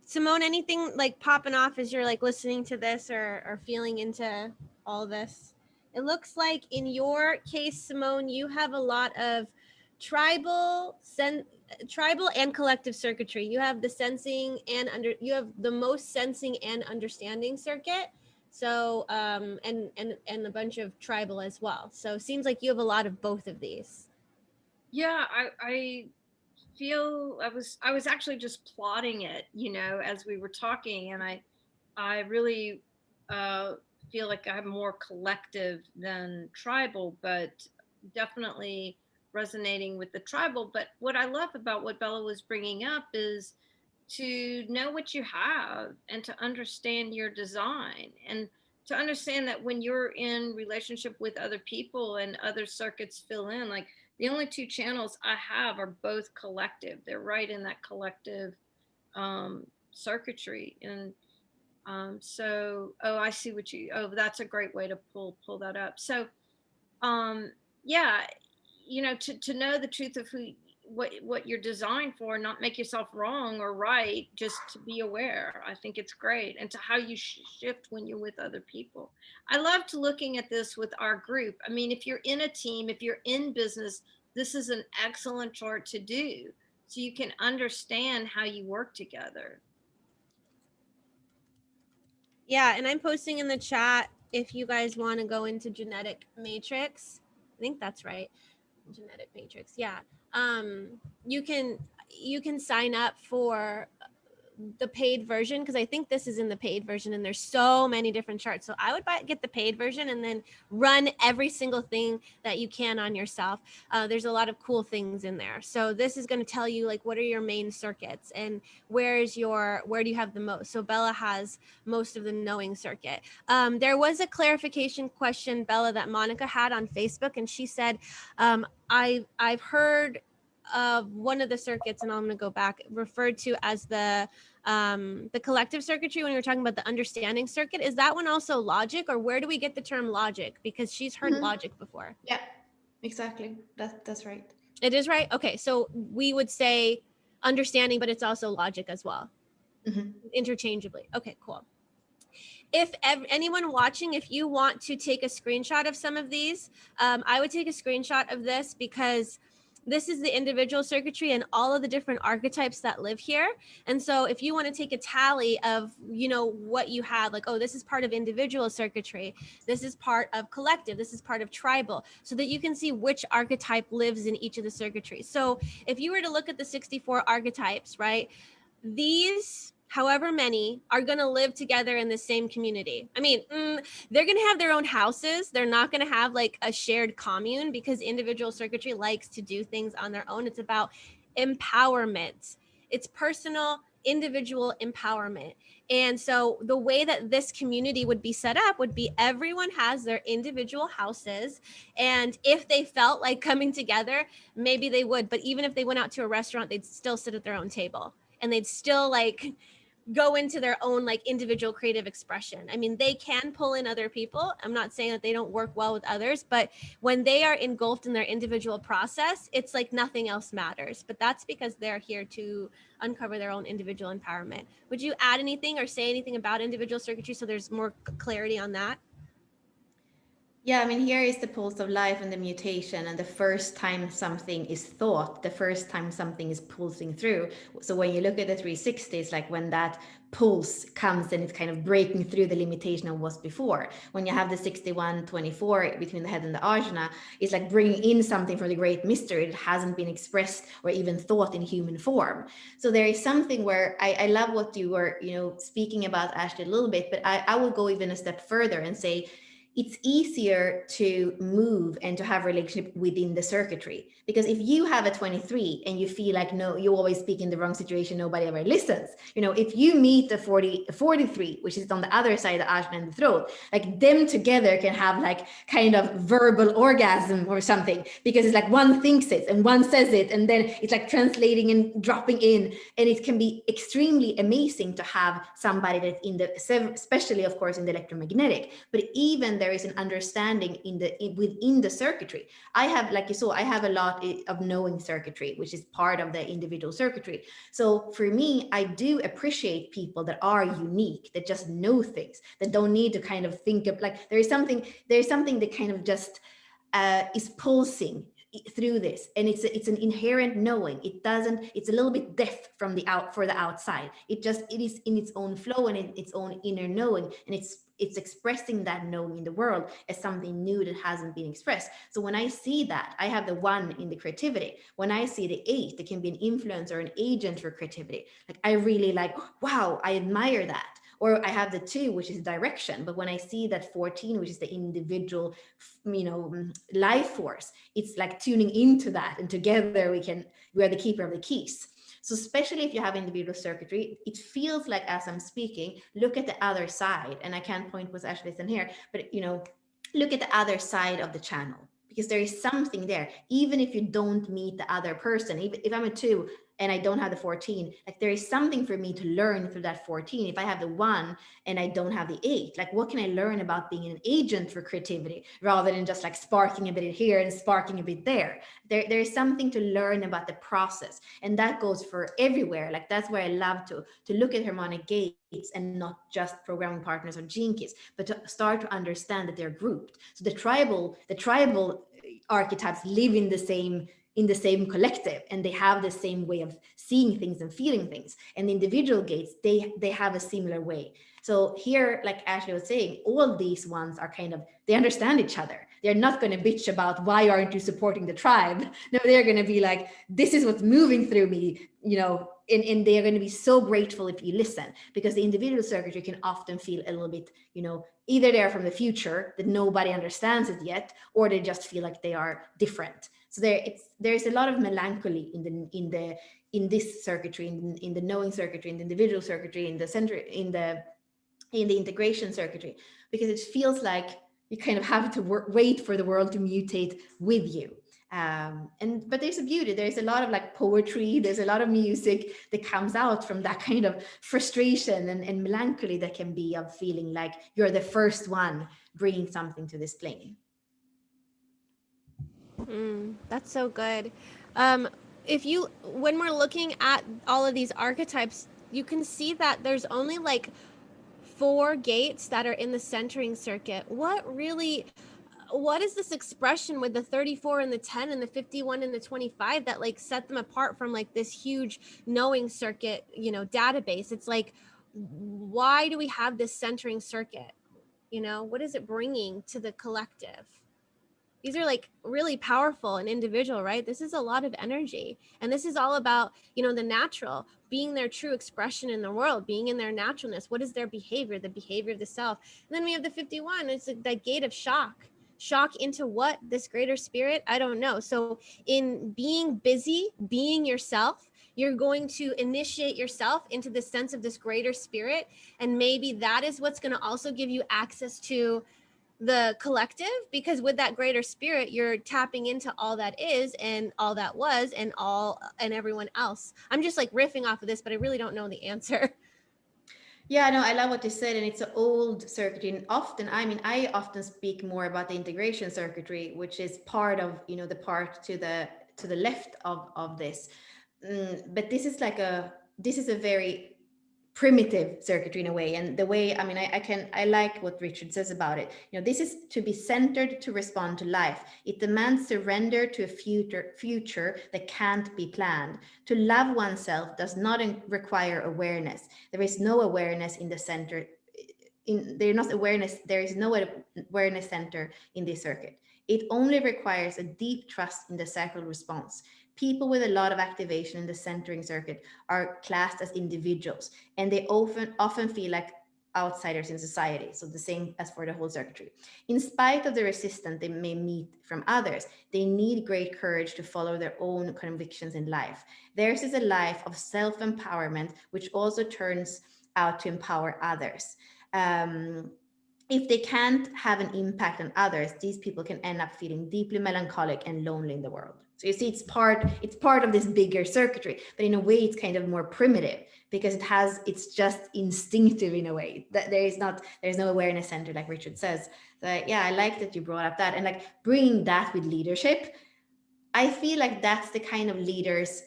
Simone, anything like popping off as you're like listening to this or feeling into all this? It looks like in your case, Simone, you have a lot of tribal and collective circuitry. You have the sensing and you have the most sensing and understanding circuit. So and a bunch of tribal as well. So it seems like you have a lot of both of these. Yeah, I feel I was actually just plotting it, as we were talking, and I really feel like I'm more collective than tribal, but definitely resonating with the tribal. But what I love about what Bella was bringing up is to know what you have and to understand your design, and to understand that when you're in relationship with other people and other circuits fill in, like the only two channels I have are both collective. They're right in that collective circuitry. And so, I see that's a great way to pull that up. So yeah, to know the truth of what you're designed for, not make yourself wrong or right, just to be aware. I think it's great. And to how you shift when you're with other people. I love to looking at this with our group. I mean, if you're in a team, if you're in business, this is an excellent chart to do, so you can understand how you work together. Yeah, and I'm posting in the chat if you guys want to go into genetic matrix. I think that's right. Genetic matrix. Yeah. You can sign up for the paid version, because I think this is in the paid version and there's so many different charts. So I would get the paid version and then run every single thing that you can on yourself. There's a lot of cool things in there. So this is going to tell you like what are your main circuits and where do you have the most. So Bella has most of the knowing circuit. There was a clarification question, Bella, that Monica had on Facebook, and she said, I've heard of one of the circuits, and I'm going to go back, referred to as the collective circuitry when you were talking about the understanding circuit. Is that one also logic, or where do we get the term logic? Because she's heard logic before. Yeah, exactly. That's right. It is right. Okay, so we would say understanding, but it's also logic as well, interchangeably. Okay, cool. If anyone watching, if you want to take a screenshot of some of these, I would take a screenshot of this because this is the individual circuitry and all of the different archetypes that live here. And so if you want to take a tally of, you know, what you have, like, oh, this is part of individual circuitry, this is part of collective, this is part of tribal, so that you can see which archetype lives in each of the circuitries. So if you were to look at the 64 archetypes, right, these, however many, are going to live together in the same community. I mean, they're going to have their own houses. They're not going to have like a shared commune, because individual circuitry likes to do things on their own. It's about empowerment. It's personal, individual empowerment. And so the way that this community would be set up would be everyone has their individual houses. And if they felt like coming together, maybe they would. But even if they went out to a restaurant, they'd still sit at their own table. And they'd still like go into their own like individual creative expression. I mean, they can pull in other people. I'm not saying that they don't work well with others, but when they are engulfed in their individual process, it's like nothing else matters. But that's because they're here to uncover their own individual empowerment. Would you add anything or say anything about individual circuitry so there's more clarity on that? Yeah, I mean, here is the pulse of life and the mutation, and the first time something is thought, the first time something is pulsing through. So when you look at the 360, it's like when that pulse comes and it's kind of breaking through the limitation of what's before. When you have the 6124 between the head and the ajna, it's like bringing in something from the great mystery that hasn't been expressed or even thought in human form. So there is something where I love what you were, you know, speaking about, Ashley, a little bit, but I will go even a step further and say, it's easier to move and to have a relationship within the circuitry. Because if you have a 23 and you feel like, no, you always speak in the wrong situation, nobody ever listens. You know, if you meet a 43, which is on the other side of the ajna and the throat, like them together can have like kind of verbal orgasm or something, because it's like one thinks it and one says it, and then it's like translating and dropping in. And it can be extremely amazing to have somebody that's in the, especially of course in the electromagnetic, but even there is an understanding within the circuitry. I have, like you saw, I have a lot of knowing circuitry, which is part of the individual circuitry. So for me, I do appreciate people that are unique, that just know things, that don't need to kind of think of, like, there's something that kind of just is pulsing through this, and it's an inherent knowing. It's a little bit deaf from the outside. It is in its own flow and in its own inner knowing, and it's expressing that knowing in the world as something new that hasn't been expressed. So when I see that, I have the 1 in the creativity. When I see the 8, that can be an influence or an agent for creativity, like I really like, wow, I admire that. Or I have the 2, which is direction. But when I see that 14, which is the individual, you know, life force, it's like tuning into that, and together we are the keeper of the keys. So especially if you have individual circuitry, it feels like, as I'm speaking, look at the other side. And I can't point what's actually in here, but, you know, look at the other side of the channel, because there is something there. Even if you don't meet the other person, if I'm a 2 and I don't have the 14, like there is something for me to learn through that 14. If I have the 1 and I don't have the 8, like what can I learn about being an agent for creativity, rather than just like sparking a bit here and sparking a bit there. There is something to learn about the process, and that goes for everywhere. Like that's where I love to look at harmonic gates and not just programming partners or gene keys, but to start to understand that they're grouped. So the tribal archetypes live in the same collective, and they have the same way of seeing things and feeling things. And the individual gates, they have a similar way. So here, like Ashley was saying, all these ones are kind of, they understand each other. They're not going to bitch about, why aren't you supporting the tribe? No, they're going to be like, this is what's moving through me, you know, and they're going to be so grateful if you listen, because the individual circuitry can often feel a little bit, you know, either they're from the future that nobody understands it yet, or they just feel like they are different. So there's a lot of melancholy in this circuitry, in the knowing circuitry, in the individual circuitry, in the center, in the integration circuitry, because it feels like you kind of have to wait for the world to mutate with you. But there's a beauty, there's a lot of like poetry, there's a lot of music that comes out from that kind of frustration and melancholy that can be of feeling like you're the first one bringing something to this plane. That's so good. When we're looking at all of these archetypes, you can see that there's only like 4 gates that are in the centering circuit. What is this expression with the 34 and the 10 and the 51 and the 25 that like set them apart from like this huge knowing circuit, database? It's like, why do we have this centering circuit? What is it bringing to the collective? These are like really powerful and individual, right? This is a lot of energy. And this is all about, the natural, being their true expression in the world, being in their naturalness. What is their behavior, the behavior of the self? And then we have the 51. It's like that gate of shock. Shock into what? This greater spirit? I don't know. So in being busy, being yourself, you're going to initiate yourself into the sense of this greater spirit. And maybe that is what's going to also give you access to the collective, because with that greater spirit, you're tapping into all that is and all that was and everyone else. I'm just like riffing off of this, but I really don't know the answer. Yeah, no, I love what you said, and it's an old circuitry. And often, I often speak more about the integration circuitry, which is part of, the part to the left of this. But this is a very primitive circuitry in a way, and the way I like what Richard says about it. This is to be centered to respond to life. It demands surrender to a future that can't be planned. To love oneself does not require awareness. There is no awareness in the center. There is no awareness center in this circuit. It only requires a deep trust in the sacral response. People with a lot of activation in the centering circuit are classed as individuals, and they often feel like outsiders in society. So the same as for the whole circuitry. In spite of the resistance they may meet from others, they need great courage to follow their own convictions in life. Theirs is a life of self-empowerment, which also turns out to empower others. If they can't have an impact on others, these people can end up feeling deeply melancholic and lonely in the world. So you see, it's part of this bigger circuitry, but in a way it's kind of more primitive, because it's just instinctive in a way. That there's no awareness center, like Richard says. So yeah, I like that you brought up that, and like bringing that with leadership. I feel like that's the kind of leaders.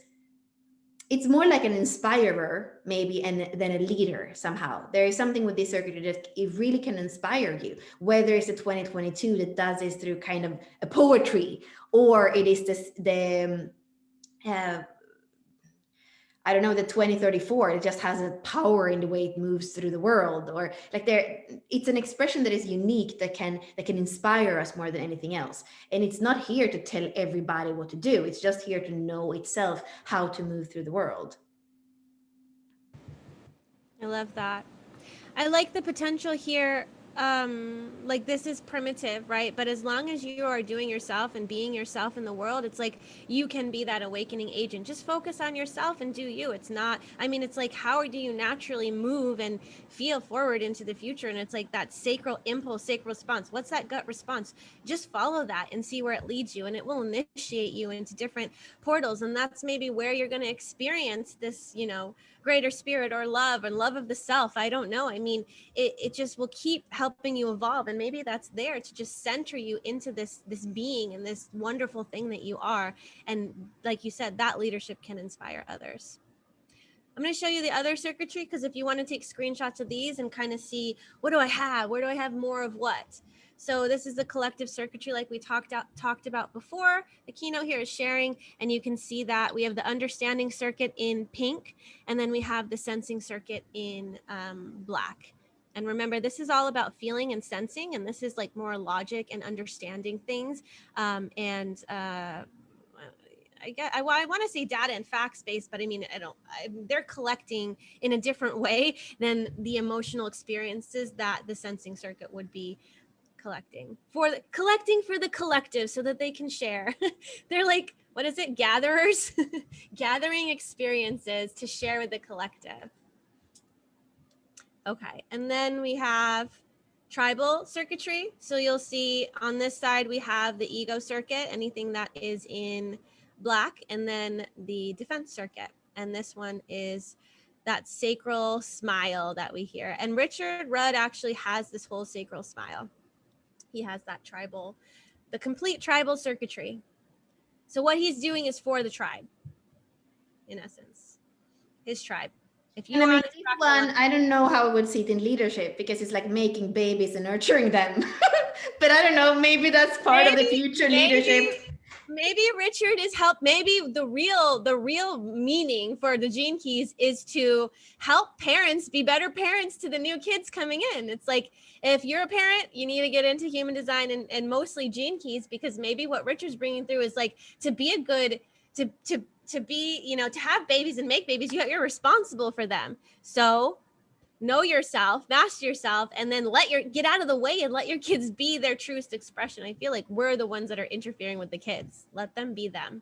It's more like an inspirer maybe than a leader somehow. There is something with this circuit that it really can inspire you, whether it's a 2022 that does this through kind of a poetry, or it is I don't know, the 2034, it just has a power in the way it moves through the world, or like it's an expression that is unique, that can inspire us more than anything else. And it's not here to tell everybody what to do. It's just here to know itself how to move through the world. I love that. I like the potential here. Like this is primitive, right? But as long as you are doing yourself and being yourself in the world, it's like you can be that awakening agent. Just focus on yourself and do you. It's like, how do you naturally move and feel forward into the future? And it's like that sacral impulse, sacral response. What's that gut response? Just follow that and see where it leads you, and it will initiate you into different portals. And that's maybe where you're going to experience this, greater spirit or love of the self. I don't know. It just will keep helping you evolve, and maybe that's there to just center you into this being and this wonderful thing that you are. And like you said, that leadership can inspire others. I'm going to show you the other circuitry, because if you want to take screenshots of these and kind of see, what do I have, where do I have more of what. So this is the collective circuitry, like we talked about before. The keynote here is sharing, and you can see that we have the understanding circuit in pink, and then we have the sensing circuit in black. And remember, this is all about feeling and sensing, and this is like more logic and understanding things. I want to say data and facts based, but they're collecting in a different way than the emotional experiences that the sensing circuit would be collecting for the collective, so that they can share. They're like, what is it? Gatherers, gathering experiences to share with the collective. Okay. And then we have tribal circuitry. So you'll see on this side, we have the ego circuit, anything that is in black, and then the defense circuit. And this one is that sacral smile that we hear. And Richard Rudd actually has this whole sacral smile. He has that the complete tribal circuitry. So what he's doing is for the tribe, in essence, his tribe. If you And I mean, are this one, I don't know how I would see it in leadership, because it's like making babies and nurturing them. But I don't know, maybe that's part of the future leadership. Maybe Richard is maybe the real meaning for the Gene Keys is to help parents be better parents to the new kids coming in. It's like, if you're a parent, you need to get into human design and mostly Gene Keys, because maybe what Richard's bringing through is like, to be a good, to be, you know, to have babies and make babies, you're responsible for them. So know yourself, master yourself, and then get out of the way and let your kids be their truest expression. I feel like we're the ones that are interfering with the kids. Let them be them.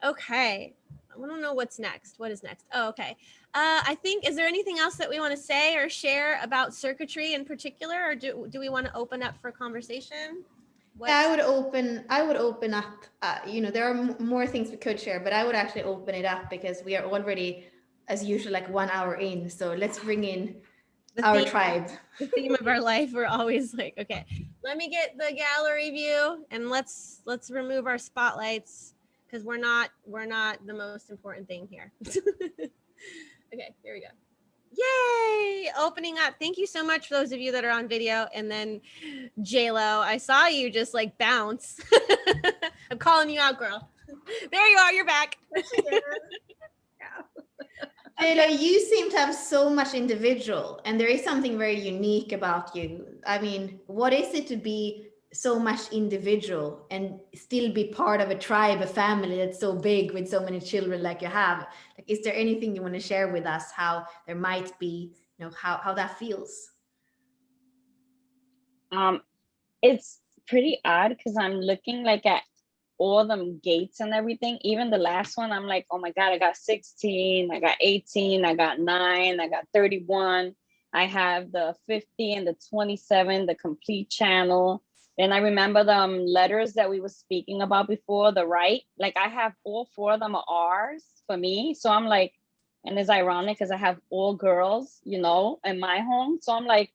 Okay. I don't know what's next. What is next? Oh, okay. I think, is there anything else that we want to say or share about circuitry in particular, or do we want to open up for conversation? Yeah, I would open up, you know, there are more things we could share, but I would actually open it up, because we are already, as usual, like 1 hour in. So let's bring in our tribe. The theme of our life. We're always like, okay, let me get the gallery view and let's remove our spotlights, because we're not the most important thing here. Okay, here we go. Yay! Opening up. Thank you so much for those of you that are on video. And then J-Lo, I saw you just like bounce. I'm calling you out, girl. There you are. You're back. J-Lo, you seem to have so much individual, and there is something very unique about you. I mean, what is it to be so much individual and still be part of a tribe, a family that's so big with so many children like you have? Like, is there anything you want to share with us, how there might be, you know, how that feels? It's pretty odd, because I'm looking like at all them gates and everything. Even the last one, I'm like, oh my God, I got 16, I got 18, I got 9, I got 31. I have the 50 and the 27, the complete channel. And I remember the letters that we were speaking about before, the right, like I have all 4 of them are R's for me. So I'm like, and it's ironic because I have all girls, you know, in my home. So I'm like,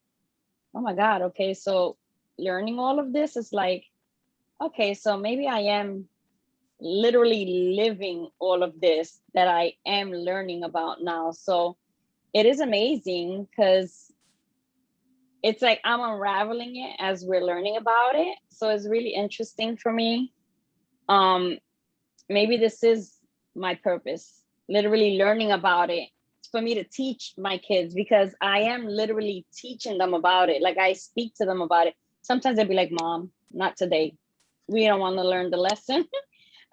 oh my God, okay. So learning all of this is like, okay, so maybe I am literally living all of this that I am learning about now. So it is amazing, because it's like I'm unraveling it as we're learning about it. So it's really interesting for me. Maybe this is my purpose, literally learning about it, for me to teach my kids, because I am literally teaching them about it. Like I speak to them about it. Sometimes they'll be like, Mom, not today. We don't want to learn the lesson.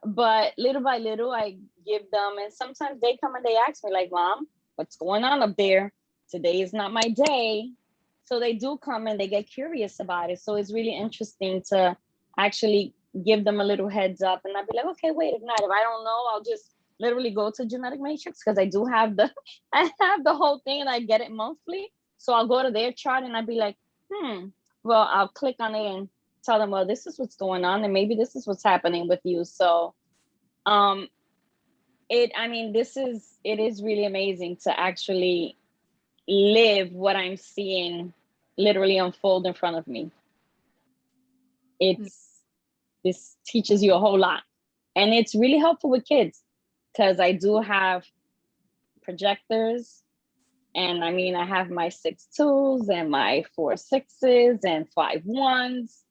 But little by little, I give them, and sometimes they come and they ask me like, Mom, what's going on up there? Today is not my day. So they do come and they get curious about it. So it's really interesting to actually give them a little heads up, and I'd be like, okay, wait, if I don't know, I'll just literally go to Genetic Matrix, because I do have I have the whole thing, and I get it monthly. So I'll go to their chart and I'd be like, well, I'll click on it and tell them, well, this is what's going on, and maybe this is what's happening with you. So it is really amazing to actually live what I'm seeing literally unfold in front of me. This teaches you a whole lot, and it's really helpful with kids, because I do have projectors, and I mean, I have my 6 2s and my 4 6s and 5 1s.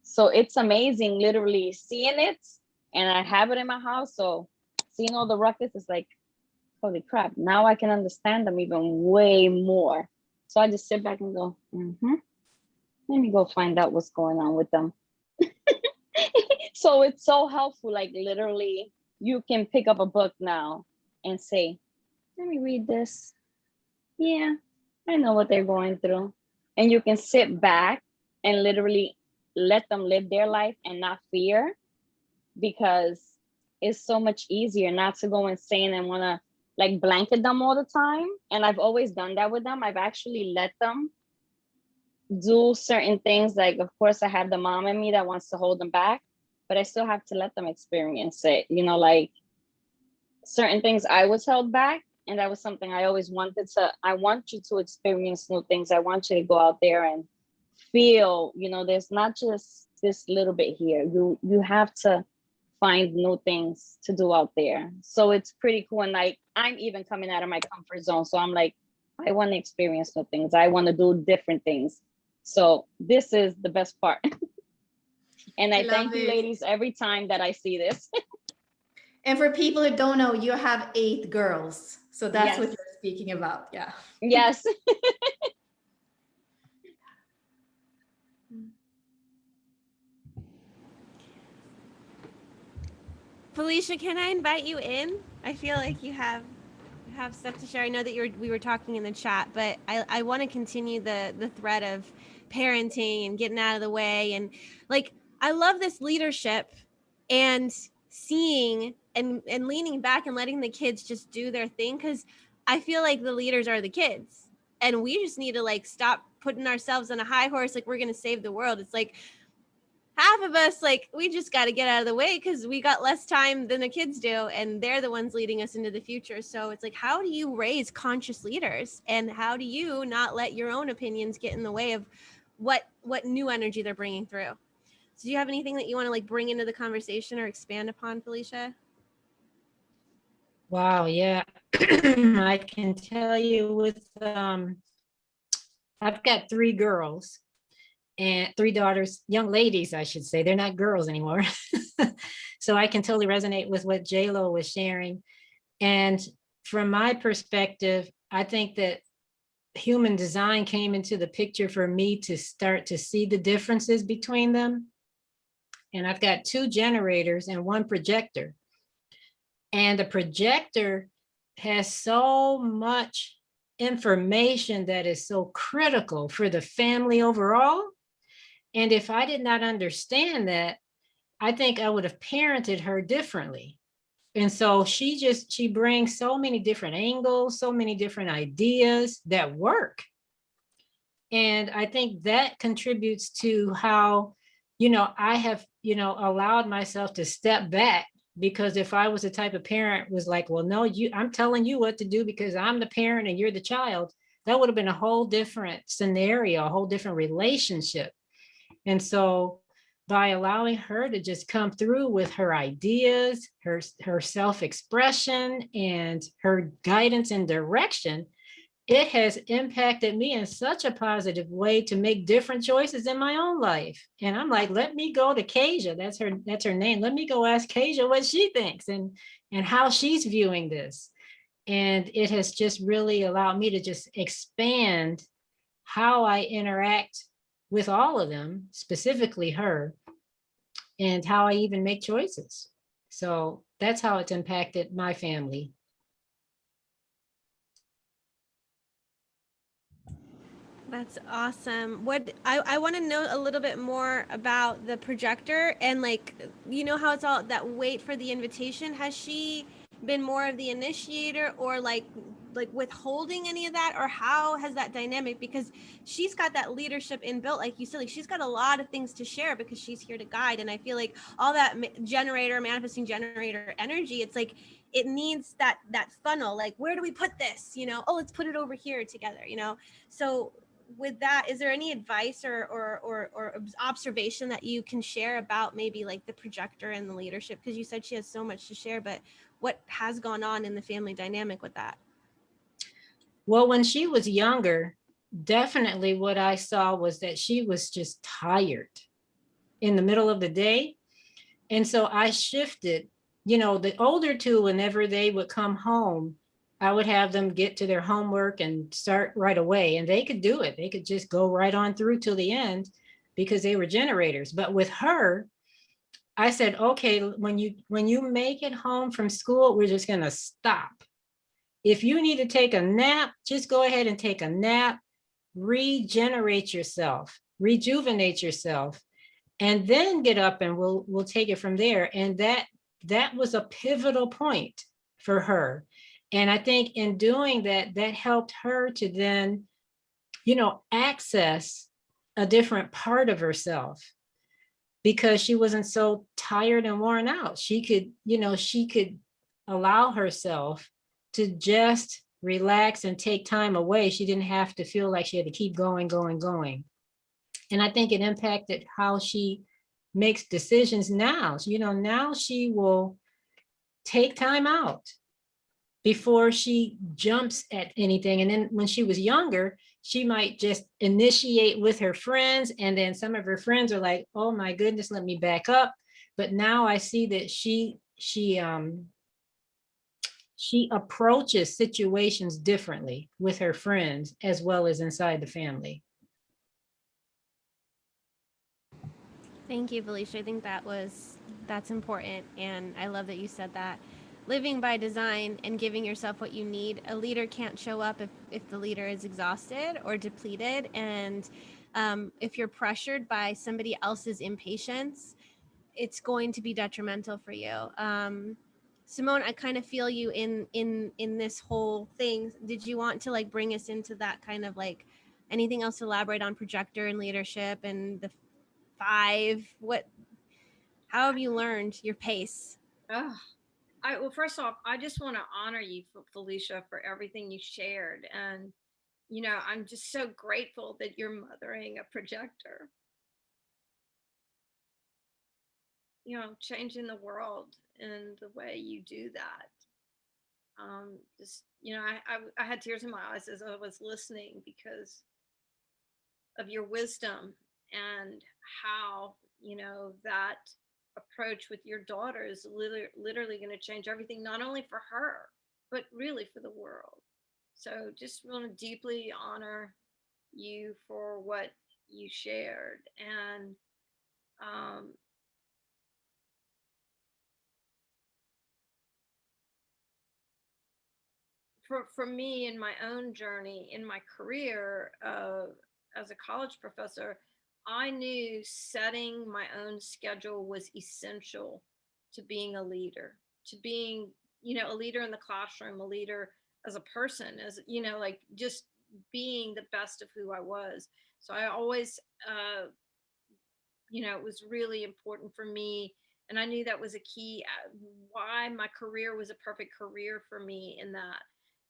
So it's amazing literally seeing it, and I have it in my house. So seeing all the ruckus is like, holy crap, now I can understand them even way more. So I just sit back and go, let me go find out what's going on with them. So it's so helpful. Like literally, you can pick up a book now and say, let me read this. Yeah, I know what they're going through. And you can sit back and literally let them live their life and not fear, because it's so much easier not to go insane and want to like blanket them all the time. And I've always done that with them. I've actually let them do certain things. Like, of course, I have the mom in me that wants to hold them back, but I still have to let them experience it. You know, like certain things I was held back, and that was something I always wanted to. I want you to experience new things. I want you to go out there and feel, you know, there's not just this little bit here. You have to find new things to do out there. So it's pretty cool. And like, I'm even coming out of my comfort zone. So I'm like, I want to experience new things. I want to do different things. So this is the best part. And I thank you, ladies, every time that I see this. And for people who don't know, you have 8 girls. So that's what Yes. you're speaking about. Yeah. Yes. Felicia, can I invite you in? I feel like you have stuff to share. I know that we were talking in the chat, but I want to continue the thread of parenting and getting out of the way. And like, I love this leadership and seeing and leaning back and letting the kids just do their thing. Cause I feel like the leaders are the kids and we just need to like stop putting ourselves on a high horse. Like we're going to save the world. It's like, half of us, like, we just got to get out of the way because we got less time than the kids do, and they're the ones leading us into the future. So it's like, how do you raise conscious leaders, and how do you not let your own opinions get in the way of what new energy they're bringing through? So do you have anything that you want to like bring into the conversation or expand upon, Felicia? Wow, yeah. I can tell you with I've got 3 girls and 3 daughters, young ladies, I should say. They're not girls anymore. So I can totally resonate with what J-Lo was sharing. And from my perspective, I think that human design came into the picture for me to start to see the differences between them. And I've got 2 generators and 1 projector. And the projector has so much information that is so critical for the family overall. And if I did not understand that, I think I would have parented her differently. And so she brings so many different angles, so many different ideas that work. And I think that contributes to how, I have, allowed myself to step back, because if I was the type of parent was like, well, no, I'm telling you what to do because I'm the parent and you're the child, that would have been a whole different scenario, a whole different relationship. And so by allowing her to just come through with her ideas, her self-expression and her guidance and direction, it has impacted me in such a positive way to make different choices in my own life. And I'm like, let me go to Kasia. That's her name. Let me go ask Kasia what she thinks and how she's viewing this. And it has just really allowed me to just expand how I interact with all of them, specifically her, and how I even make choices. So that's how it's impacted my family. That's awesome. What I want to know a little bit more about the projector and like, how it's all that wait for the invitation. Has she been more of the initiator or like withholding any of that, or how has that dynamic, because she's got that leadership inbuilt, like you said, like she's got a lot of things to share because she's here to guide. And I feel like all that manifesting generator energy, it's like it needs that funnel, like where do we put this, oh, let's put it over here together, so with that, is there any advice or observation that you can share about maybe like the projector and the leadership? Because you said she has so much to share, but what has gone on in the family dynamic with that? Well, when she was younger, definitely what I saw was that she was just tired in the middle of the day. And so I shifted, the older 2, whenever they would come home, I would have them get to their homework and start right away. And they could do it. They could just go right on through till the end because they were generators. But with her, I said, okay, when you make it home from school, we're just going to stop. If you need to take a nap, just go ahead and take a nap, regenerate yourself, rejuvenate yourself, and then get up and we'll take it from there. And that was a pivotal point for her. And I think in doing that helped her to then, access a different part of herself, because she wasn't so tired and worn out. She could allow herself to just relax and take time away. She didn't have to feel like she had to keep going. And I think it impacted how she makes decisions now. You know, now she will take time out before she jumps at anything. And then when she was younger, she might just initiate with her friends, and then some of her friends are like, oh my goodness, let me back up. But now I see that she approaches situations differently with her friends as well as inside the family. Thank you, Felicia. I think that's important. And I love that you said that. Living by design and giving yourself what you need. A leader can't show up if the leader is exhausted or depleted. And if you're pressured by somebody else's impatience, it's going to be detrimental for you. Simone, I kind of feel you in this whole thing. Did you want to like bring us into that kind of like anything else to elaborate on projector and leadership and the 5? How have you learned your pace? Oh, well, first off, I just want to honor you, Felicia, for everything you shared. And, you know, I'm just so grateful that you're mothering a projector. You know, changing the world in the way you do that. Just, you know, I had tears in my eyes as I was listening because of your wisdom and how, you know, that approach with your daughter is literally going to change everything, not only for her, but really for the world. So just want to deeply honor you for what you shared. And for me in my own journey in my career as a college professor, I knew setting my own schedule was essential to being a leader, to being, you know, a leader in the classroom, a leader as a person, as, you know, like just being the best of who I was. So I always, you know, it was really important for me. And I knew that was a key why my career was a perfect career for me in that.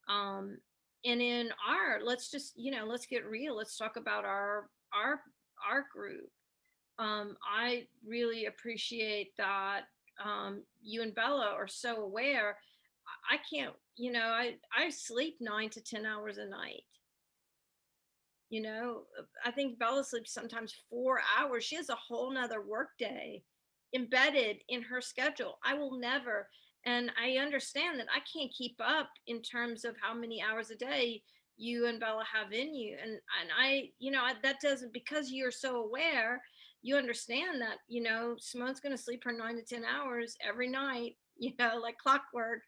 And in let's just, you know, let's get real. Let's talk about our group. I really appreciate that you and Bella are so aware. I can't, you know, I sleep 9 to 10 hours a night. You know, I think Bella sleeps sometimes 4 hours. She has a whole nother work day embedded in her schedule. I will never. And I understand that I can't keep up in terms of how many hours a day you and Bella have in you. And I, you know, that doesn't, because you're so aware, you understand that, you know, Simone's going to sleep her 9 to 10 hours every night, you know, like clockwork.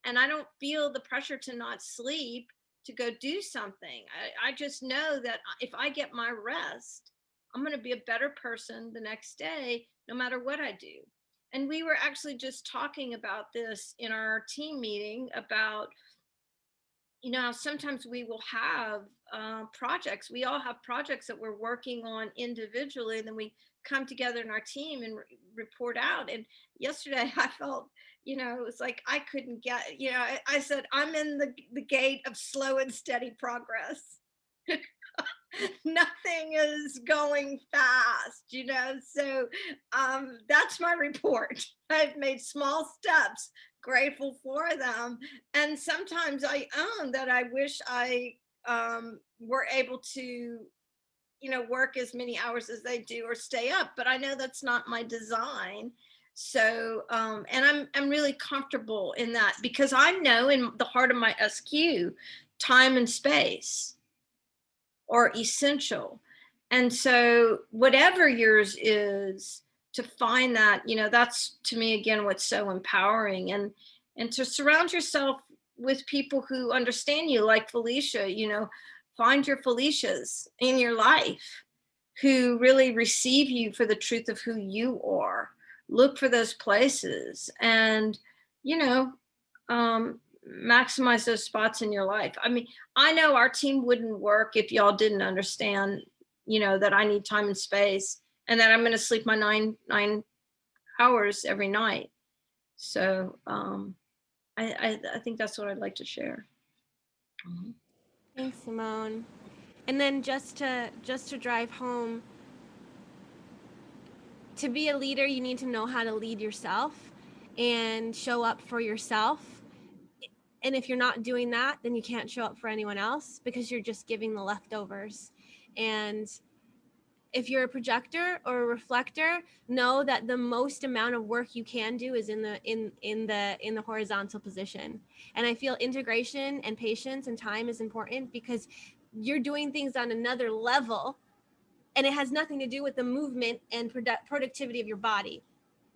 And I don't feel the pressure to not sleep, to go do something. I just know that if I get my rest, I'm going to be a better person the next day, no matter what I do. And we were actually just talking about this in our team meeting about, you know, sometimes we will have projects. We all have projects that we're working on individually, and then we come together in our team and report out. And yesterday I felt, you know, it was like I couldn't get, you know, I said, I'm in the gate of slow and steady progress. Nothing is going fast, you know, so that's my report. I've made small steps, grateful for them, and sometimes I own that I wish I were able to, you know, work as many hours as they do or stay up, but I know that's not my design. So and I'm really comfortable in that, because I know in the heart of my SQ, time and space are essential. And so whatever yours is, to find that, you know, that's to me again what's so empowering. And to surround yourself with people who understand you, like Felicia, you know, find your Felicias in your life who really receive you for the truth of who you are. Look for those places and, you know, maximize those spots in your life. I mean, I know our team wouldn't work if y'all didn't understand, you know, that I need time and space, and that I'm going to sleep my nine hours every night. So I think that's what I'd like to share. Thanks, Simone. And then just to drive home, to be a leader, you need to know how to lead yourself and show up for yourself. And if you're not doing that, then you can't show up for anyone else because you're just giving the leftovers. And if you're a projector or a reflector, know that the most amount of work you can do is in the horizontal position. And I feel integration and patience and time is important because you're doing things on another level, and it has nothing to do with the movement and productivity of your body.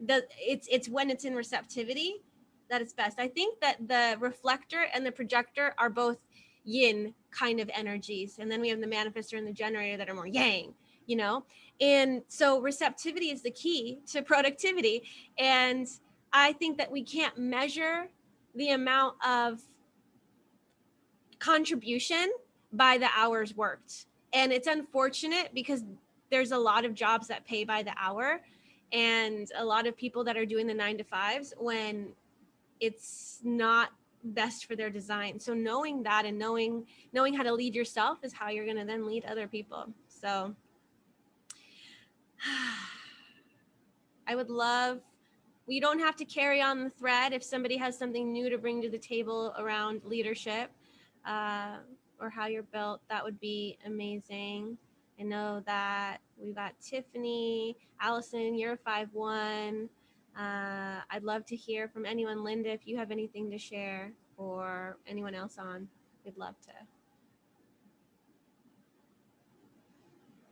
It's when it's in receptivity that it's best. I think that the reflector and the projector are both yin kind of energies, and then we have the manifestor and the generator that are more yang, you know. And so receptivity is the key to productivity, and I think that we can't measure the amount of contribution by the hours worked. And it's unfortunate because there's a lot of jobs that pay by the hour and a lot of people that are doing the 9 to 5s when it's not best for their design. So knowing that and knowing how to lead yourself is how you're going to then lead other people. So I would love, we don't have to carry on the thread if somebody has something new to bring to the table around leadership. Or how you're built, that would be amazing. I know that we've got Tiffany, Allison, you're a 5-1. I'd love to hear from anyone. Linda, if you have anything to share, or anyone else on, we'd love to.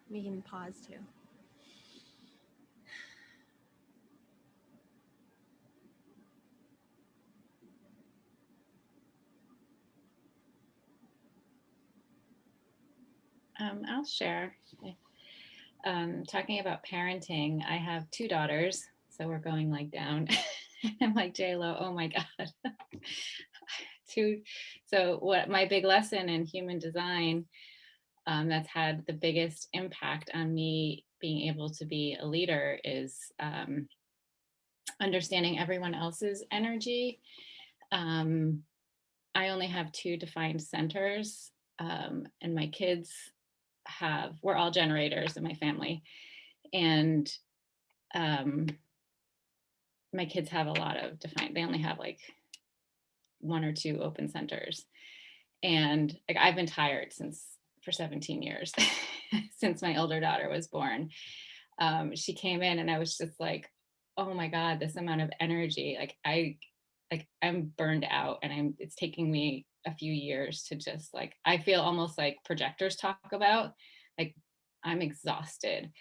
We can pause too. I'll share. Talking about parenting, I have 2 daughters, so we're going like down. I'm like J-Lo, oh my God. So what my big lesson in human design that's had the biggest impact on me being able to be a leader is understanding everyone else's energy. I only have 2 defined centers, and my kids we're all generators in my family, and my kids have a lot of defined, they only have like 1 or 2 open centers. And like I've been tired for 17 years since my older daughter was born. She came in and I was just like, oh my God, this amount of energy, I'm burned out, and it's taking me a few years to just like, I feel almost like projectors talk about, like I'm exhausted.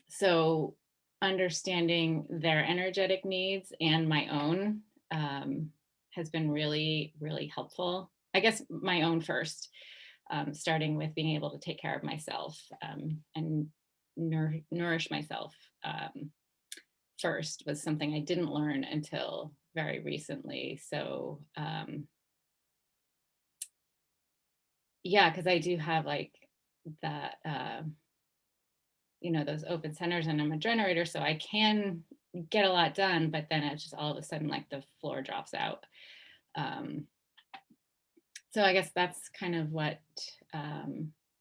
So understanding their energetic needs and my own has been really, really helpful. I guess my own first, starting with being able to take care of myself and nourish myself first was something I didn't learn until very recently. So yeah, because I do have like that, those open centers, and I'm a generator, so I can get a lot done, but then it's just all of a sudden like the floor drops out. So I guess that's kind of what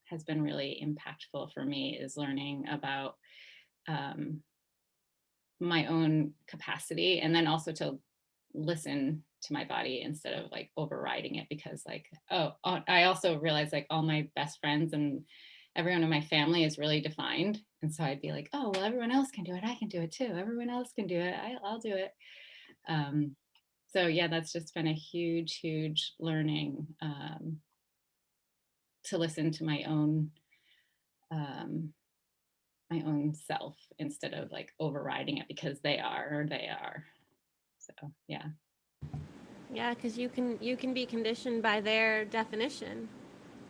has been really impactful for me, is learning about my own capacity, and then also to listen to my body instead of like overriding it, because like, I also realized like all my best friends and everyone in my family is really defined. And so I'd be like, oh, well, everyone else can do it. I can do it too. Everyone else can do it. I'll do it. So yeah, that's just been a huge, huge learning to listen to my own self instead of like overriding it because they are. So yeah. Yeah, because you can be conditioned by their definition.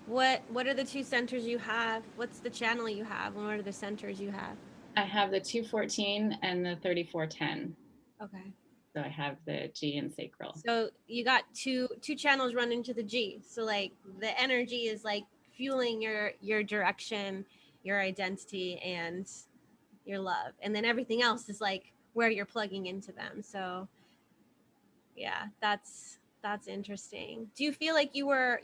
What are the 2 centers you have? What's the channel you have? And what are the centers you have? I have the 214 and the 3410. Okay. So I have the G and sacral. So you got two channels run into the G. So like the energy is like fueling your direction, your identity, and your love. And then everything else is like where you're plugging into them. So yeah, that's interesting. Do you feel like you were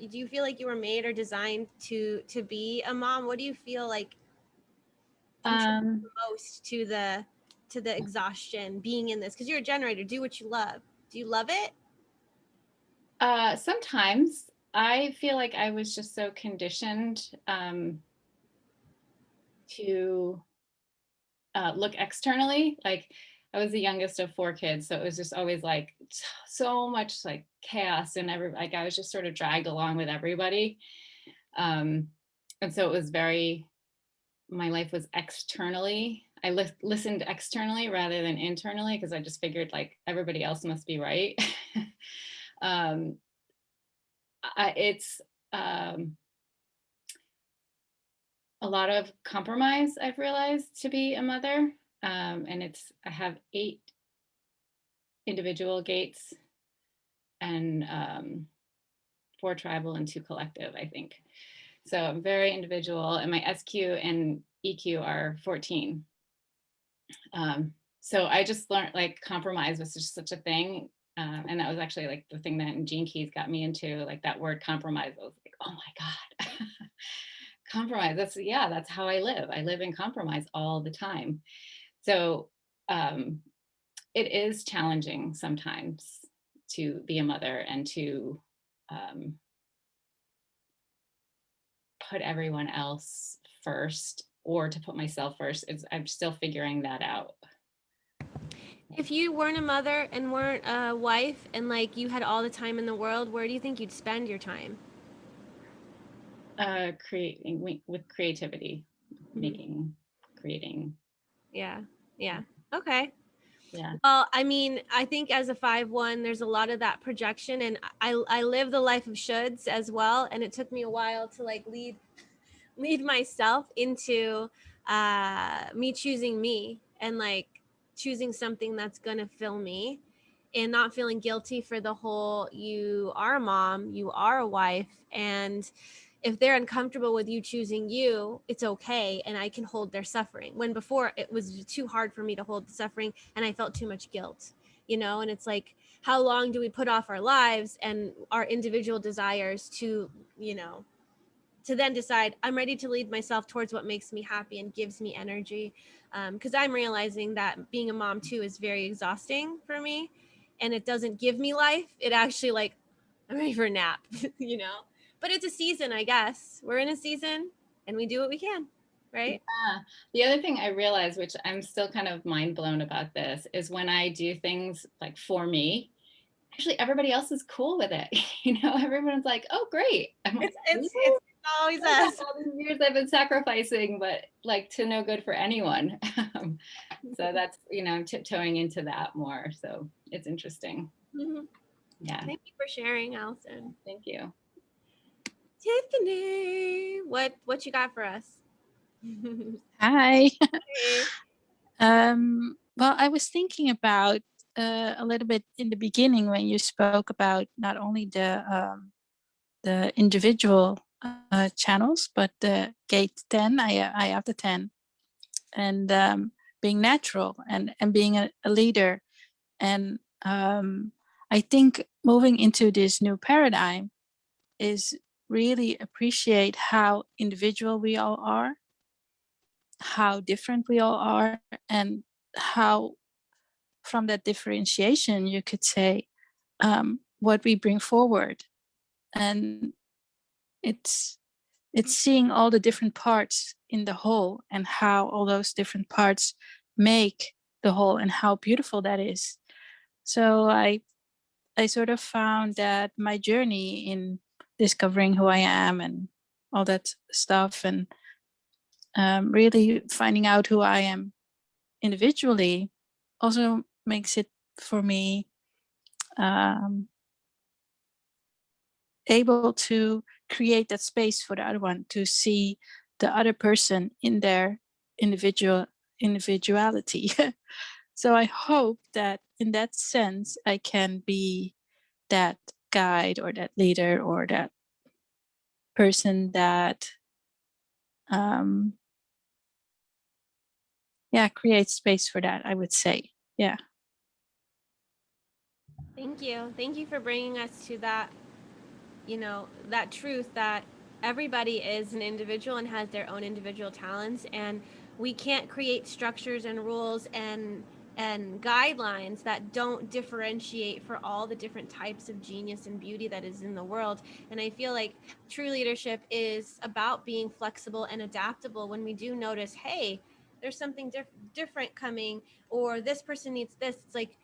made or designed to be a mom? What do you feel like contribute the most to the exhaustion being in this? Because you're a generator. Do what you love. Do you love it? Sometimes I feel like I was just so conditioned to look externally. Like I was the youngest of 4 kids, so it was just always like so much like chaos and like I was just sort of dragged along with everybody. And so it was my life was externally. I listened externally rather than internally because I just figured like everybody else must be right. It's a lot of compromise, I've realized, to be a mother. And I have 8 individual gates and 4 tribal and 2 collective, I think. So I'm very individual, and my SQ and EQ are 14. So I just learned like compromise was just such a thing. And that was actually like the thing that Gene Keys got me into, like that word compromise. I was like, oh my God. Compromise, that's how I live. I live in compromise all the time. So it is challenging sometimes to be a mother and to put everyone else first or to put myself first. I'm still figuring that out. If you weren't a mother and weren't a wife and like you had all the time in the world, where do you think you'd spend your time? Creating with creativity, creating. Yeah. Okay. Yeah. Well, I mean, I think as a 5/1, there's a lot of that projection, and I live the life of shoulds as well, and it took me a while to like lead myself into me choosing me and like choosing something that's gonna fill me, and not feeling guilty for the whole you are a mom, you are a wife, and if they're uncomfortable with you choosing you, it's okay, and I can hold their suffering. When before it was too hard for me to hold the suffering and I felt too much guilt, and it's like, how long do we put off our lives and our individual desires to then decide I'm ready to lead myself towards what makes me happy and gives me energy, because I'm realizing that being a mom too is very exhausting for me, and it doesn't give me life. It actually like, I'm ready for a nap. But it's a season, I guess. We're in a season and we do what we can, right? Yeah. The other thing I realized, which I'm still kind of mind blown about this, is when I do things like for me, actually everybody else is cool with it. Everyone's like, oh, great. I'm like, It's always "Oh, us. all these years I've been sacrificing, but like to no good for anyone." So that's, I'm tiptoeing into that more. So it's interesting. Mm-hmm. Yeah. Thank you for sharing, Allison. Thank you. Tiffany, what you got for us? Hi. Hey. Well, I was thinking about a little bit in the beginning when you spoke about not only the individual channels, but the gate 10. I have the 10, and being natural and being a leader. And I think moving into this new paradigm is really appreciate how individual we all are, how different we all are, and how from that differentiation you could say what we bring forward. And it's seeing all the different parts in the whole and how all those different parts make the whole and how beautiful that is. So I sort of found that my journey in discovering who I am and all that stuff, and really finding out who I am individually, also makes it for me able to create that space for the other one to see the other person in their individuality. So I hope that in that sense I can be that guide or that leader or that person that creates space for that, I would say. Yeah. Thank you for bringing us to that, that truth that everybody is an individual and has their own individual talents, and we can't create structures and rules and guidelines that don't differentiate for all the different types of genius and beauty that is in the world. And I feel like true leadership is about being flexible and adaptable when we do notice, hey, there's something different coming, or this person needs this. It's like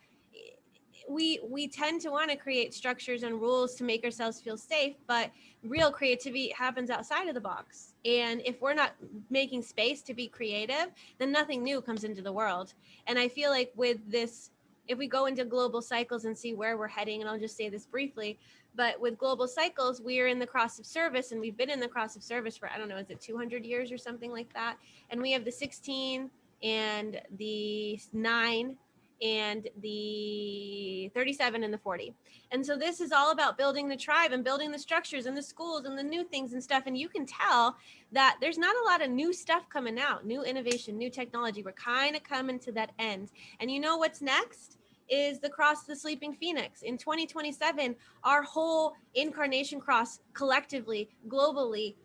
we tend to want to create structures and rules to make ourselves feel safe, but real creativity happens outside of the box. And if we're not making space to be creative, then nothing new comes into the world. And I feel like with this, if we go into global cycles and see where we're heading, and I'll just say this briefly, but with global cycles, we are in the cross of service, and we've been in the cross of service for, I don't know, is it 200 years or something like that? And we have the 16 and the 9 and the 37 and the 40. And so this is all about building the tribe and building the structures and the schools and the new things and stuff. And you can tell that there's not a lot of new stuff coming out, new innovation, new technology. We're kind of coming to that end. And you know what's next? Is the cross of the sleeping phoenix. In 2027, our whole incarnation cross collectively, globally,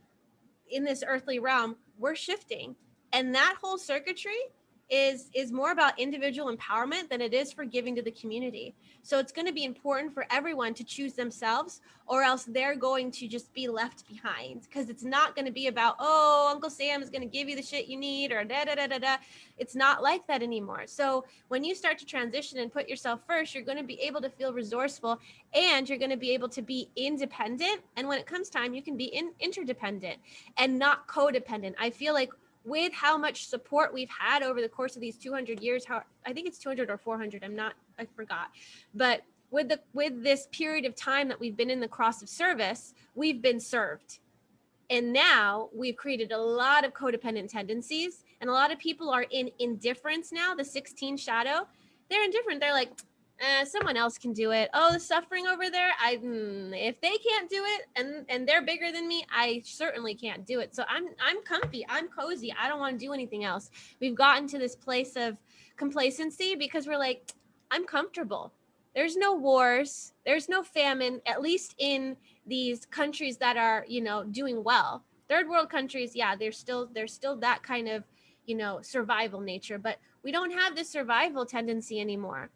in this earthly realm, we're shifting. And that whole circuitry is more about individual empowerment than it is for giving to the community. So it's going to be important for everyone to choose themselves, or else they're going to just be left behind, because it's not going to be about, oh, Uncle Sam is going to give you the shit you need, or da da da da da. It's not like that anymore. So when you start to transition and put yourself first, you're going to be able to feel resourceful, and you're going to be able to be independent. And when it comes time, you can be interdependent and not codependent. I feel like with how much support we've had over the course of these 200 years, I think it's 200 or 400, I forgot. But with this period of time that we've been in the cross of service, we've been served. And now we've created a lot of codependent tendencies, and a lot of people are in indifference now. The 16 shadow, they're indifferent. They're like, someone else can do it. Oh, the suffering over there, if they can't do it and they're bigger than me, I certainly can't do it. So I'm comfy, I'm cozy, I don't want to do anything else. We've gotten to this place of complacency because we're like, I'm comfortable. There's no wars, there's no famine, at least in these countries that are, doing well. Third world countries, yeah, there's still that kind of, survival nature, but we don't have this survival tendency anymore.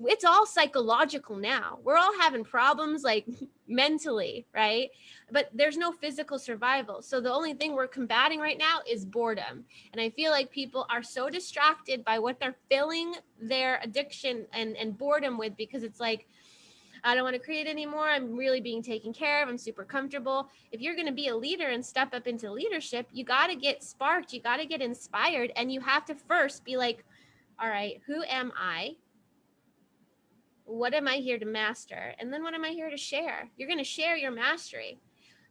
It's all psychological now. We're all having problems like mentally, right? But there's no physical survival. So the only thing we're combating right now is boredom. And I feel like people are so distracted by what they're filling their addiction and boredom with, because it's like, I don't want to create anymore. I'm really being taken care of. I'm super comfortable. If you're going to be a leader and step up into leadership, you got to get sparked. You got to get inspired. And you have to first be like, all right, who am I? What am I here to master? And then what am I here to share? You're going to share your mastery.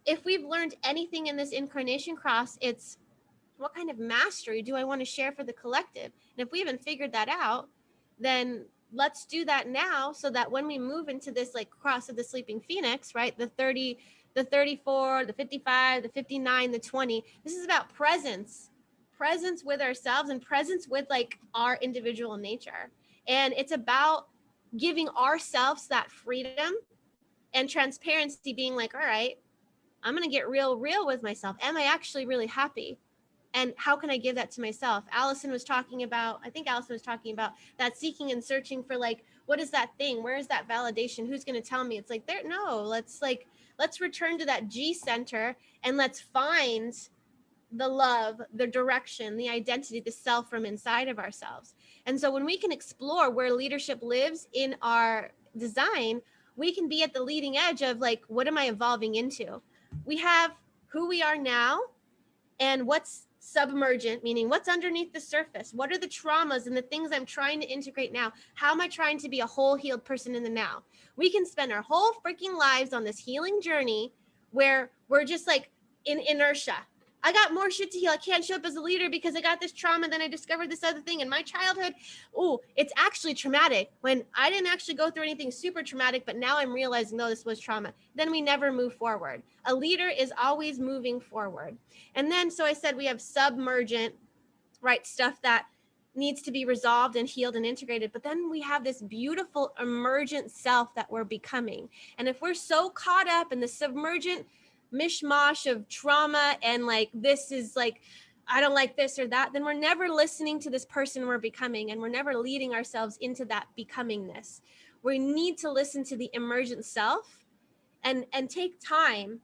If we've learned anything in this incarnation cross, it's what kind of mastery do I want to share for the collective? And if we haven't figured that out, then let's do that now, so that when we move into this like cross of the sleeping phoenix, right? The 30, the 34, the 55, the 59, the 20, this is about presence with ourselves and presence with like our individual nature. And it's about giving ourselves that freedom and transparency, being like, all right, I'm going to get real with myself. Am I actually really happy? And how can I give that to myself? I think Allison was talking about that seeking and searching for like, what is that thing? Where is that validation? Who's going to tell me? It's like, let's return to that G center, and let's find the love, the direction, the identity, the self from inside of ourselves. And so when we can explore where leadership lives in our design, we can be at the leading edge of like, what am I evolving into? We have who we are now and what's submergent, meaning what's underneath the surface. What are the traumas and the things I'm trying to integrate now? How am I trying to be a whole healed person in the now? We can spend our whole freaking lives on this healing journey where we're just like in inertia. I got more shit to heal. I can't show up as a leader because I got this trauma. Then I discovered this other thing in my childhood. Oh, it's actually traumatic when I didn't actually go through anything super traumatic, but now I'm realizing, no, this was trauma. Then we never move forward. A leader is always moving forward. And then, so I said we have submergent, right? Stuff that needs to be resolved and healed and integrated. But then we have this beautiful emergent self that we're becoming. And if we're so caught up in the submergent mishmash of trauma and like, this is like, I don't like this or that, then we're never listening to this person we're becoming, and we're never leading ourselves into that becomingness. We need to listen to the emergent self and take time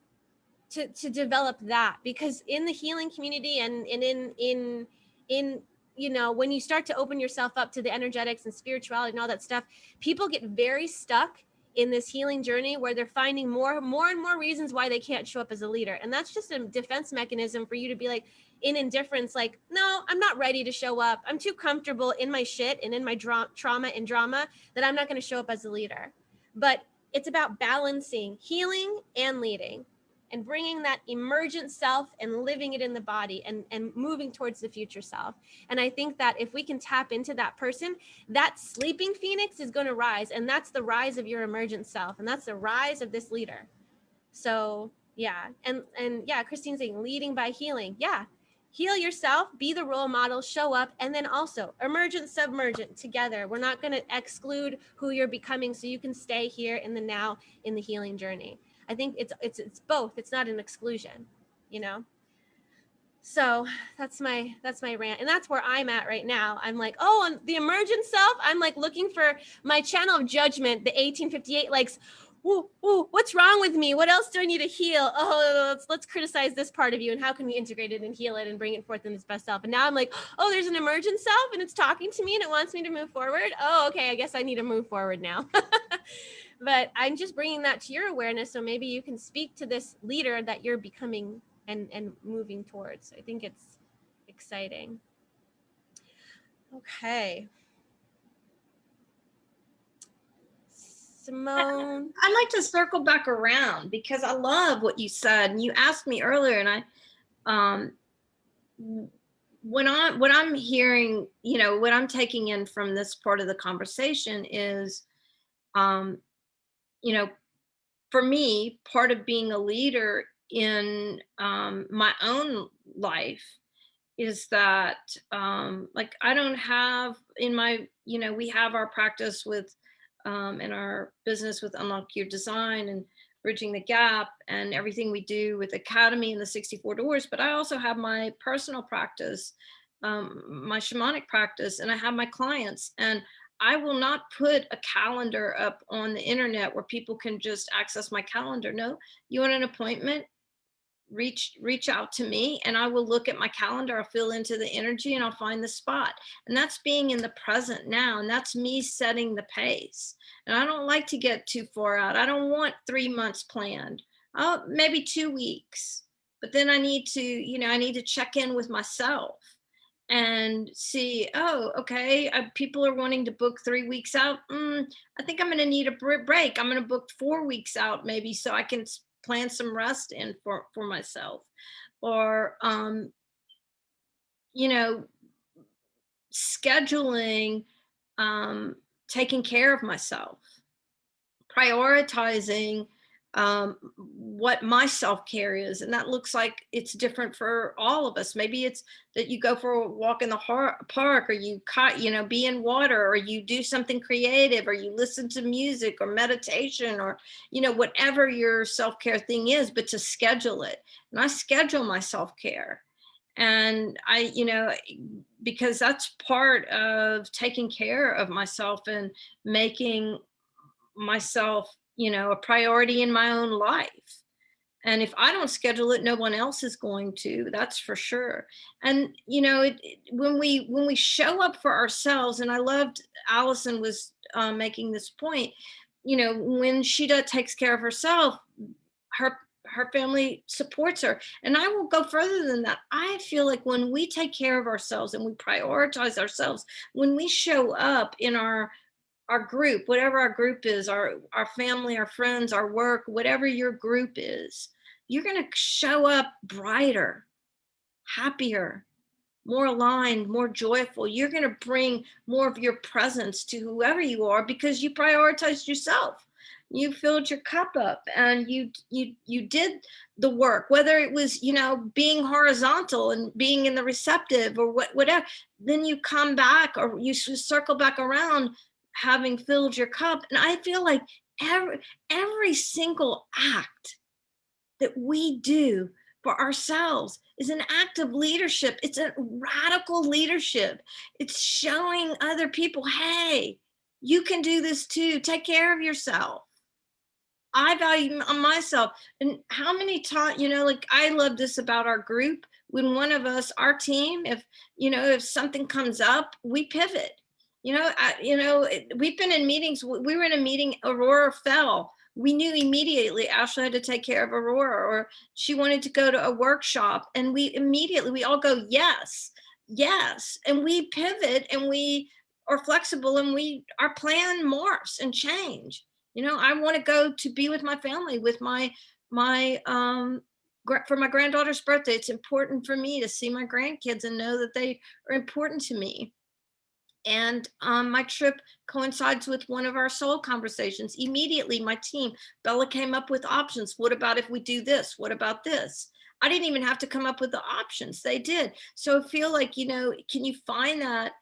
to develop that, because in the healing community and in you know, when you start to open yourself up to the energetics and spirituality and all that stuff, people get very stuck in this healing journey where they're finding more and more reasons why they can't show up as a leader. And that's just a defense mechanism for you to be like in indifference, like, no, I'm not ready to show up. I'm too comfortable in my shit and in my trauma and drama that I'm not going to show up as a leader. But it's about balancing healing and leading, and bringing that emergent self and living it in the body, and moving towards the future self. And I think that if we can tap into that person, that sleeping phoenix is going to rise, and that's the rise of your emergent self, and that's the rise of this leader. So yeah, and yeah, Christine's saying leading by healing. Yeah, heal yourself, be the role model, show up, and then also emergent, submergent together. We're not going to exclude who you're becoming, so you can stay here in the now, in the healing journey. I think it's both. It's not an exclusion, you know? So that's my rant. And that's where I'm at right now. I'm like, oh, on the emergent self, I'm like looking for my channel of judgment, the 1858, like, ooh, what's wrong with me? What else do I need to heal? Oh, let's criticize this part of you, and how can we integrate it and heal it and bring it forth in its best self? And now I'm like, oh, there's an emergent self and it's talking to me and it wants me to move forward. Oh, okay, I guess I need to move forward now. But I'm just bringing that to your awareness, so maybe you can speak to this leader that you're becoming and moving towards. I think it's exciting. Okay. Simone. I'd like to circle back around, because I love what you said. And you asked me earlier, and what I'm hearing, you know, what I'm taking in from this part of the conversation is, you know, for me, part of being a leader in my own life is that, like, I don't have in my, you know, we have our practice with, in our business with Unlock Your Design and Bridging the Gap and everything we do with Academy and the 64 Doors, but I also have my personal practice, my shamanic practice, and I have my clients. And I will not put a calendar up on the internet where people can just access my calendar. No, you want an appointment? Reach out to me, and I will look at my calendar. I'll feel into the energy and I'll find the spot. And that's being in the present now. And that's me setting the pace. And I don't like to get too far out. I don't want 3 months planned. Oh, maybe 2 weeks. But then I need to, you know, I need to check in with myself and see, oh, okay, people are wanting to book 3 weeks out. I think I'm going to need a break. I'm going to book 4 weeks out maybe, so I can plan some rest in for myself. Or, you know, scheduling, taking care of myself, prioritizing what my self-care is. And that looks like it's different for all of us. Maybe it's that you go for a walk in the park, or you know, be in water, or you do something creative, or you listen to music or meditation, or, you know, whatever your self-care thing is, but to schedule it. And I schedule my self-care. And I, you know, because that's part of taking care of myself and making myself, you know, a priority in my own life. And if I don't schedule it, no one else is going to, that's for sure. And, you know, when we show up for ourselves, and I loved Allison was making this point, you know, when she takes care of herself, her family supports her. And I will go further than that. I feel like when we take care of ourselves and we prioritize ourselves, when we show up in our group, whatever our group is, our family, our friends, our work, whatever your group is, you're going to show up brighter, happier, more aligned, more joyful. You're going to bring more of your presence to whoever you are, because you prioritized yourself. You filled your cup up, and you did the work, whether it was, you know, being horizontal and being in the receptive or whatever. Then you come back, or you circle back around, having filled your cup. And I feel like every single act that we do for ourselves is an act of leadership. It's a radical leadership. It's showing other people, hey, you can do this too. Take care of yourself. I value myself. And how many times, like I love this about our group. When one of us, our team, if something comes up, we pivot. We've been in meetings. We were in a meeting, Aurora fell. We knew immediately Ashley had to take care of Aurora, or she wanted to go to a workshop. And we all go, yes. And we pivot and we are flexible and our plan morphs and change. I want to go to be with my family, with my for my granddaughter's birthday. It's important for me to see my grandkids and know that they are important to me. And my trip coincides with one of our soul conversations. Immediately, my team, Bella, came up with options. What about if we do this? What about this? I didn't even have to come up with the options. They did. So I feel like, can you find that?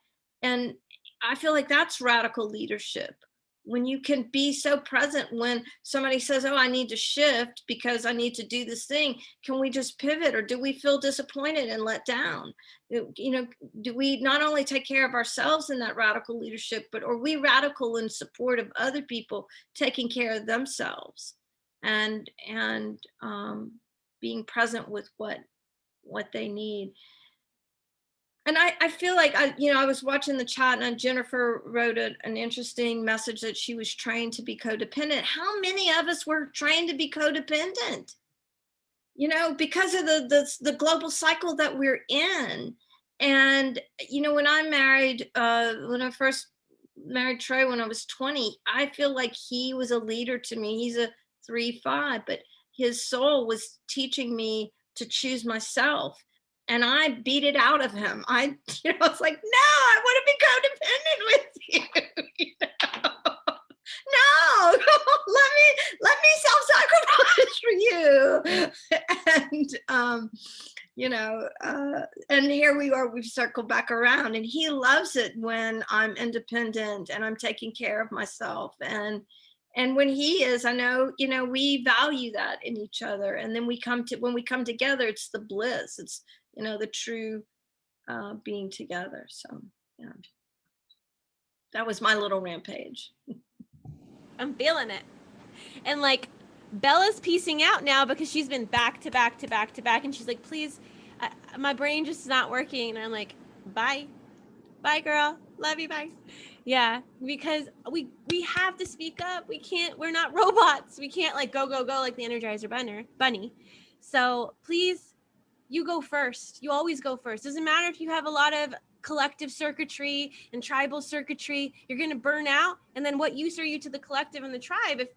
And I feel like that's radical leadership. When you can be so present when somebody says, oh, I need to shift because I need to do this thing. Can we just pivot, or do we feel disappointed and let down? Do we not only take care of ourselves in that radical leadership, but are we radical in support of other people taking care of themselves and being present with what they need? And I feel like I was watching the chat, and Jennifer wrote an interesting message that she was trained to be codependent. How many of us were trained to be codependent? Because of the global cycle that we're in. And when I married, when I first married Trey when I was 20, I feel like he was a leader to me. He's a 3-5, but his soul was teaching me to choose myself. And I beat it out of him. I was like, no, I want to be codependent with you. No, let me self-sacrifice for you. And here we are, we've circled back around, and he loves it when I'm independent and I'm taking care of myself. And when he is, I know, we value that in each other. And then when we come together, it's the bliss. It's, the true being together. So, yeah, that was my little rampage. I'm feeling it. And like Bella's piecing out now because she's been back to back to back to back. And she's like, please, my brain just is not working. And I'm like, bye, girl. Love you. Bye. Yeah. Because we have to speak up. We're not robots. We can't like go like the Energizer bunny. So please, you go first. You always go first. Doesn't matter if you have a lot of collective circuitry and tribal circuitry, you're going to burn out. And then what use are you to the collective and the tribe if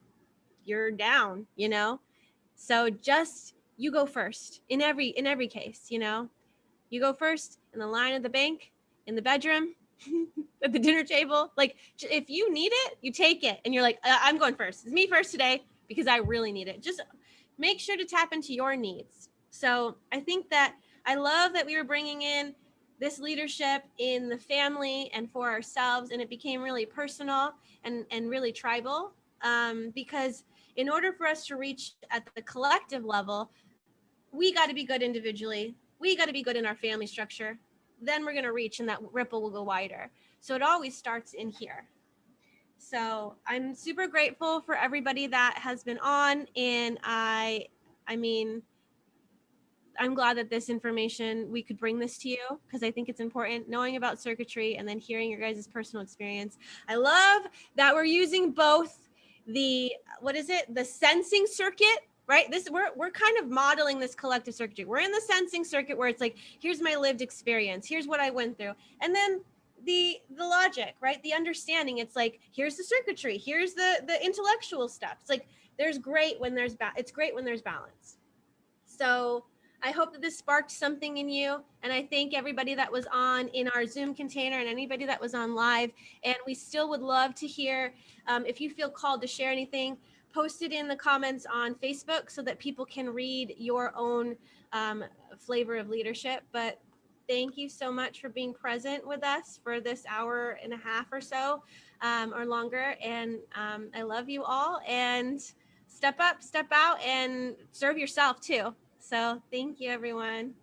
you're down, So just, you go first in every case, you go first in the line at the bank, in the bedroom, at the dinner table. Like, if you need it, you take it. And you're like, I'm going first. It's me first today because I really need it. Just make sure to tap into your needs. So I think that I love that we were bringing in this leadership in the family and for ourselves, and it became really personal and really tribal, because in order for us to reach at the collective level, we got to be good individually. We got to be good in our family structure. Then we're going to reach, and that ripple will go wider. So it always starts in here. So I'm super grateful for everybody that has been on, and I mean, I'm glad that this information, we could bring this to you, because I think it's important, knowing about circuitry and then hearing your guys' personal experience. I love that we're using both the sensing circuit, right? We're kind of modeling this collective circuitry. We're in the sensing circuit where it's like, here's my lived experience, here's what I went through. And then the logic, right? The understanding, it's like, here's the circuitry, here's the intellectual stuff. It's like, it's great when there's balance. So I hope that this sparked something in you. And I thank everybody that was on in our Zoom container and anybody that was on live. And we still would love to hear, if you feel called to share anything, post it in the comments on Facebook so that people can read your own flavor of leadership. But thank you so much for being present with us for this hour and a half or so, or longer. And I love you all, and step up, step out, and serve yourself too. So thank you, everyone.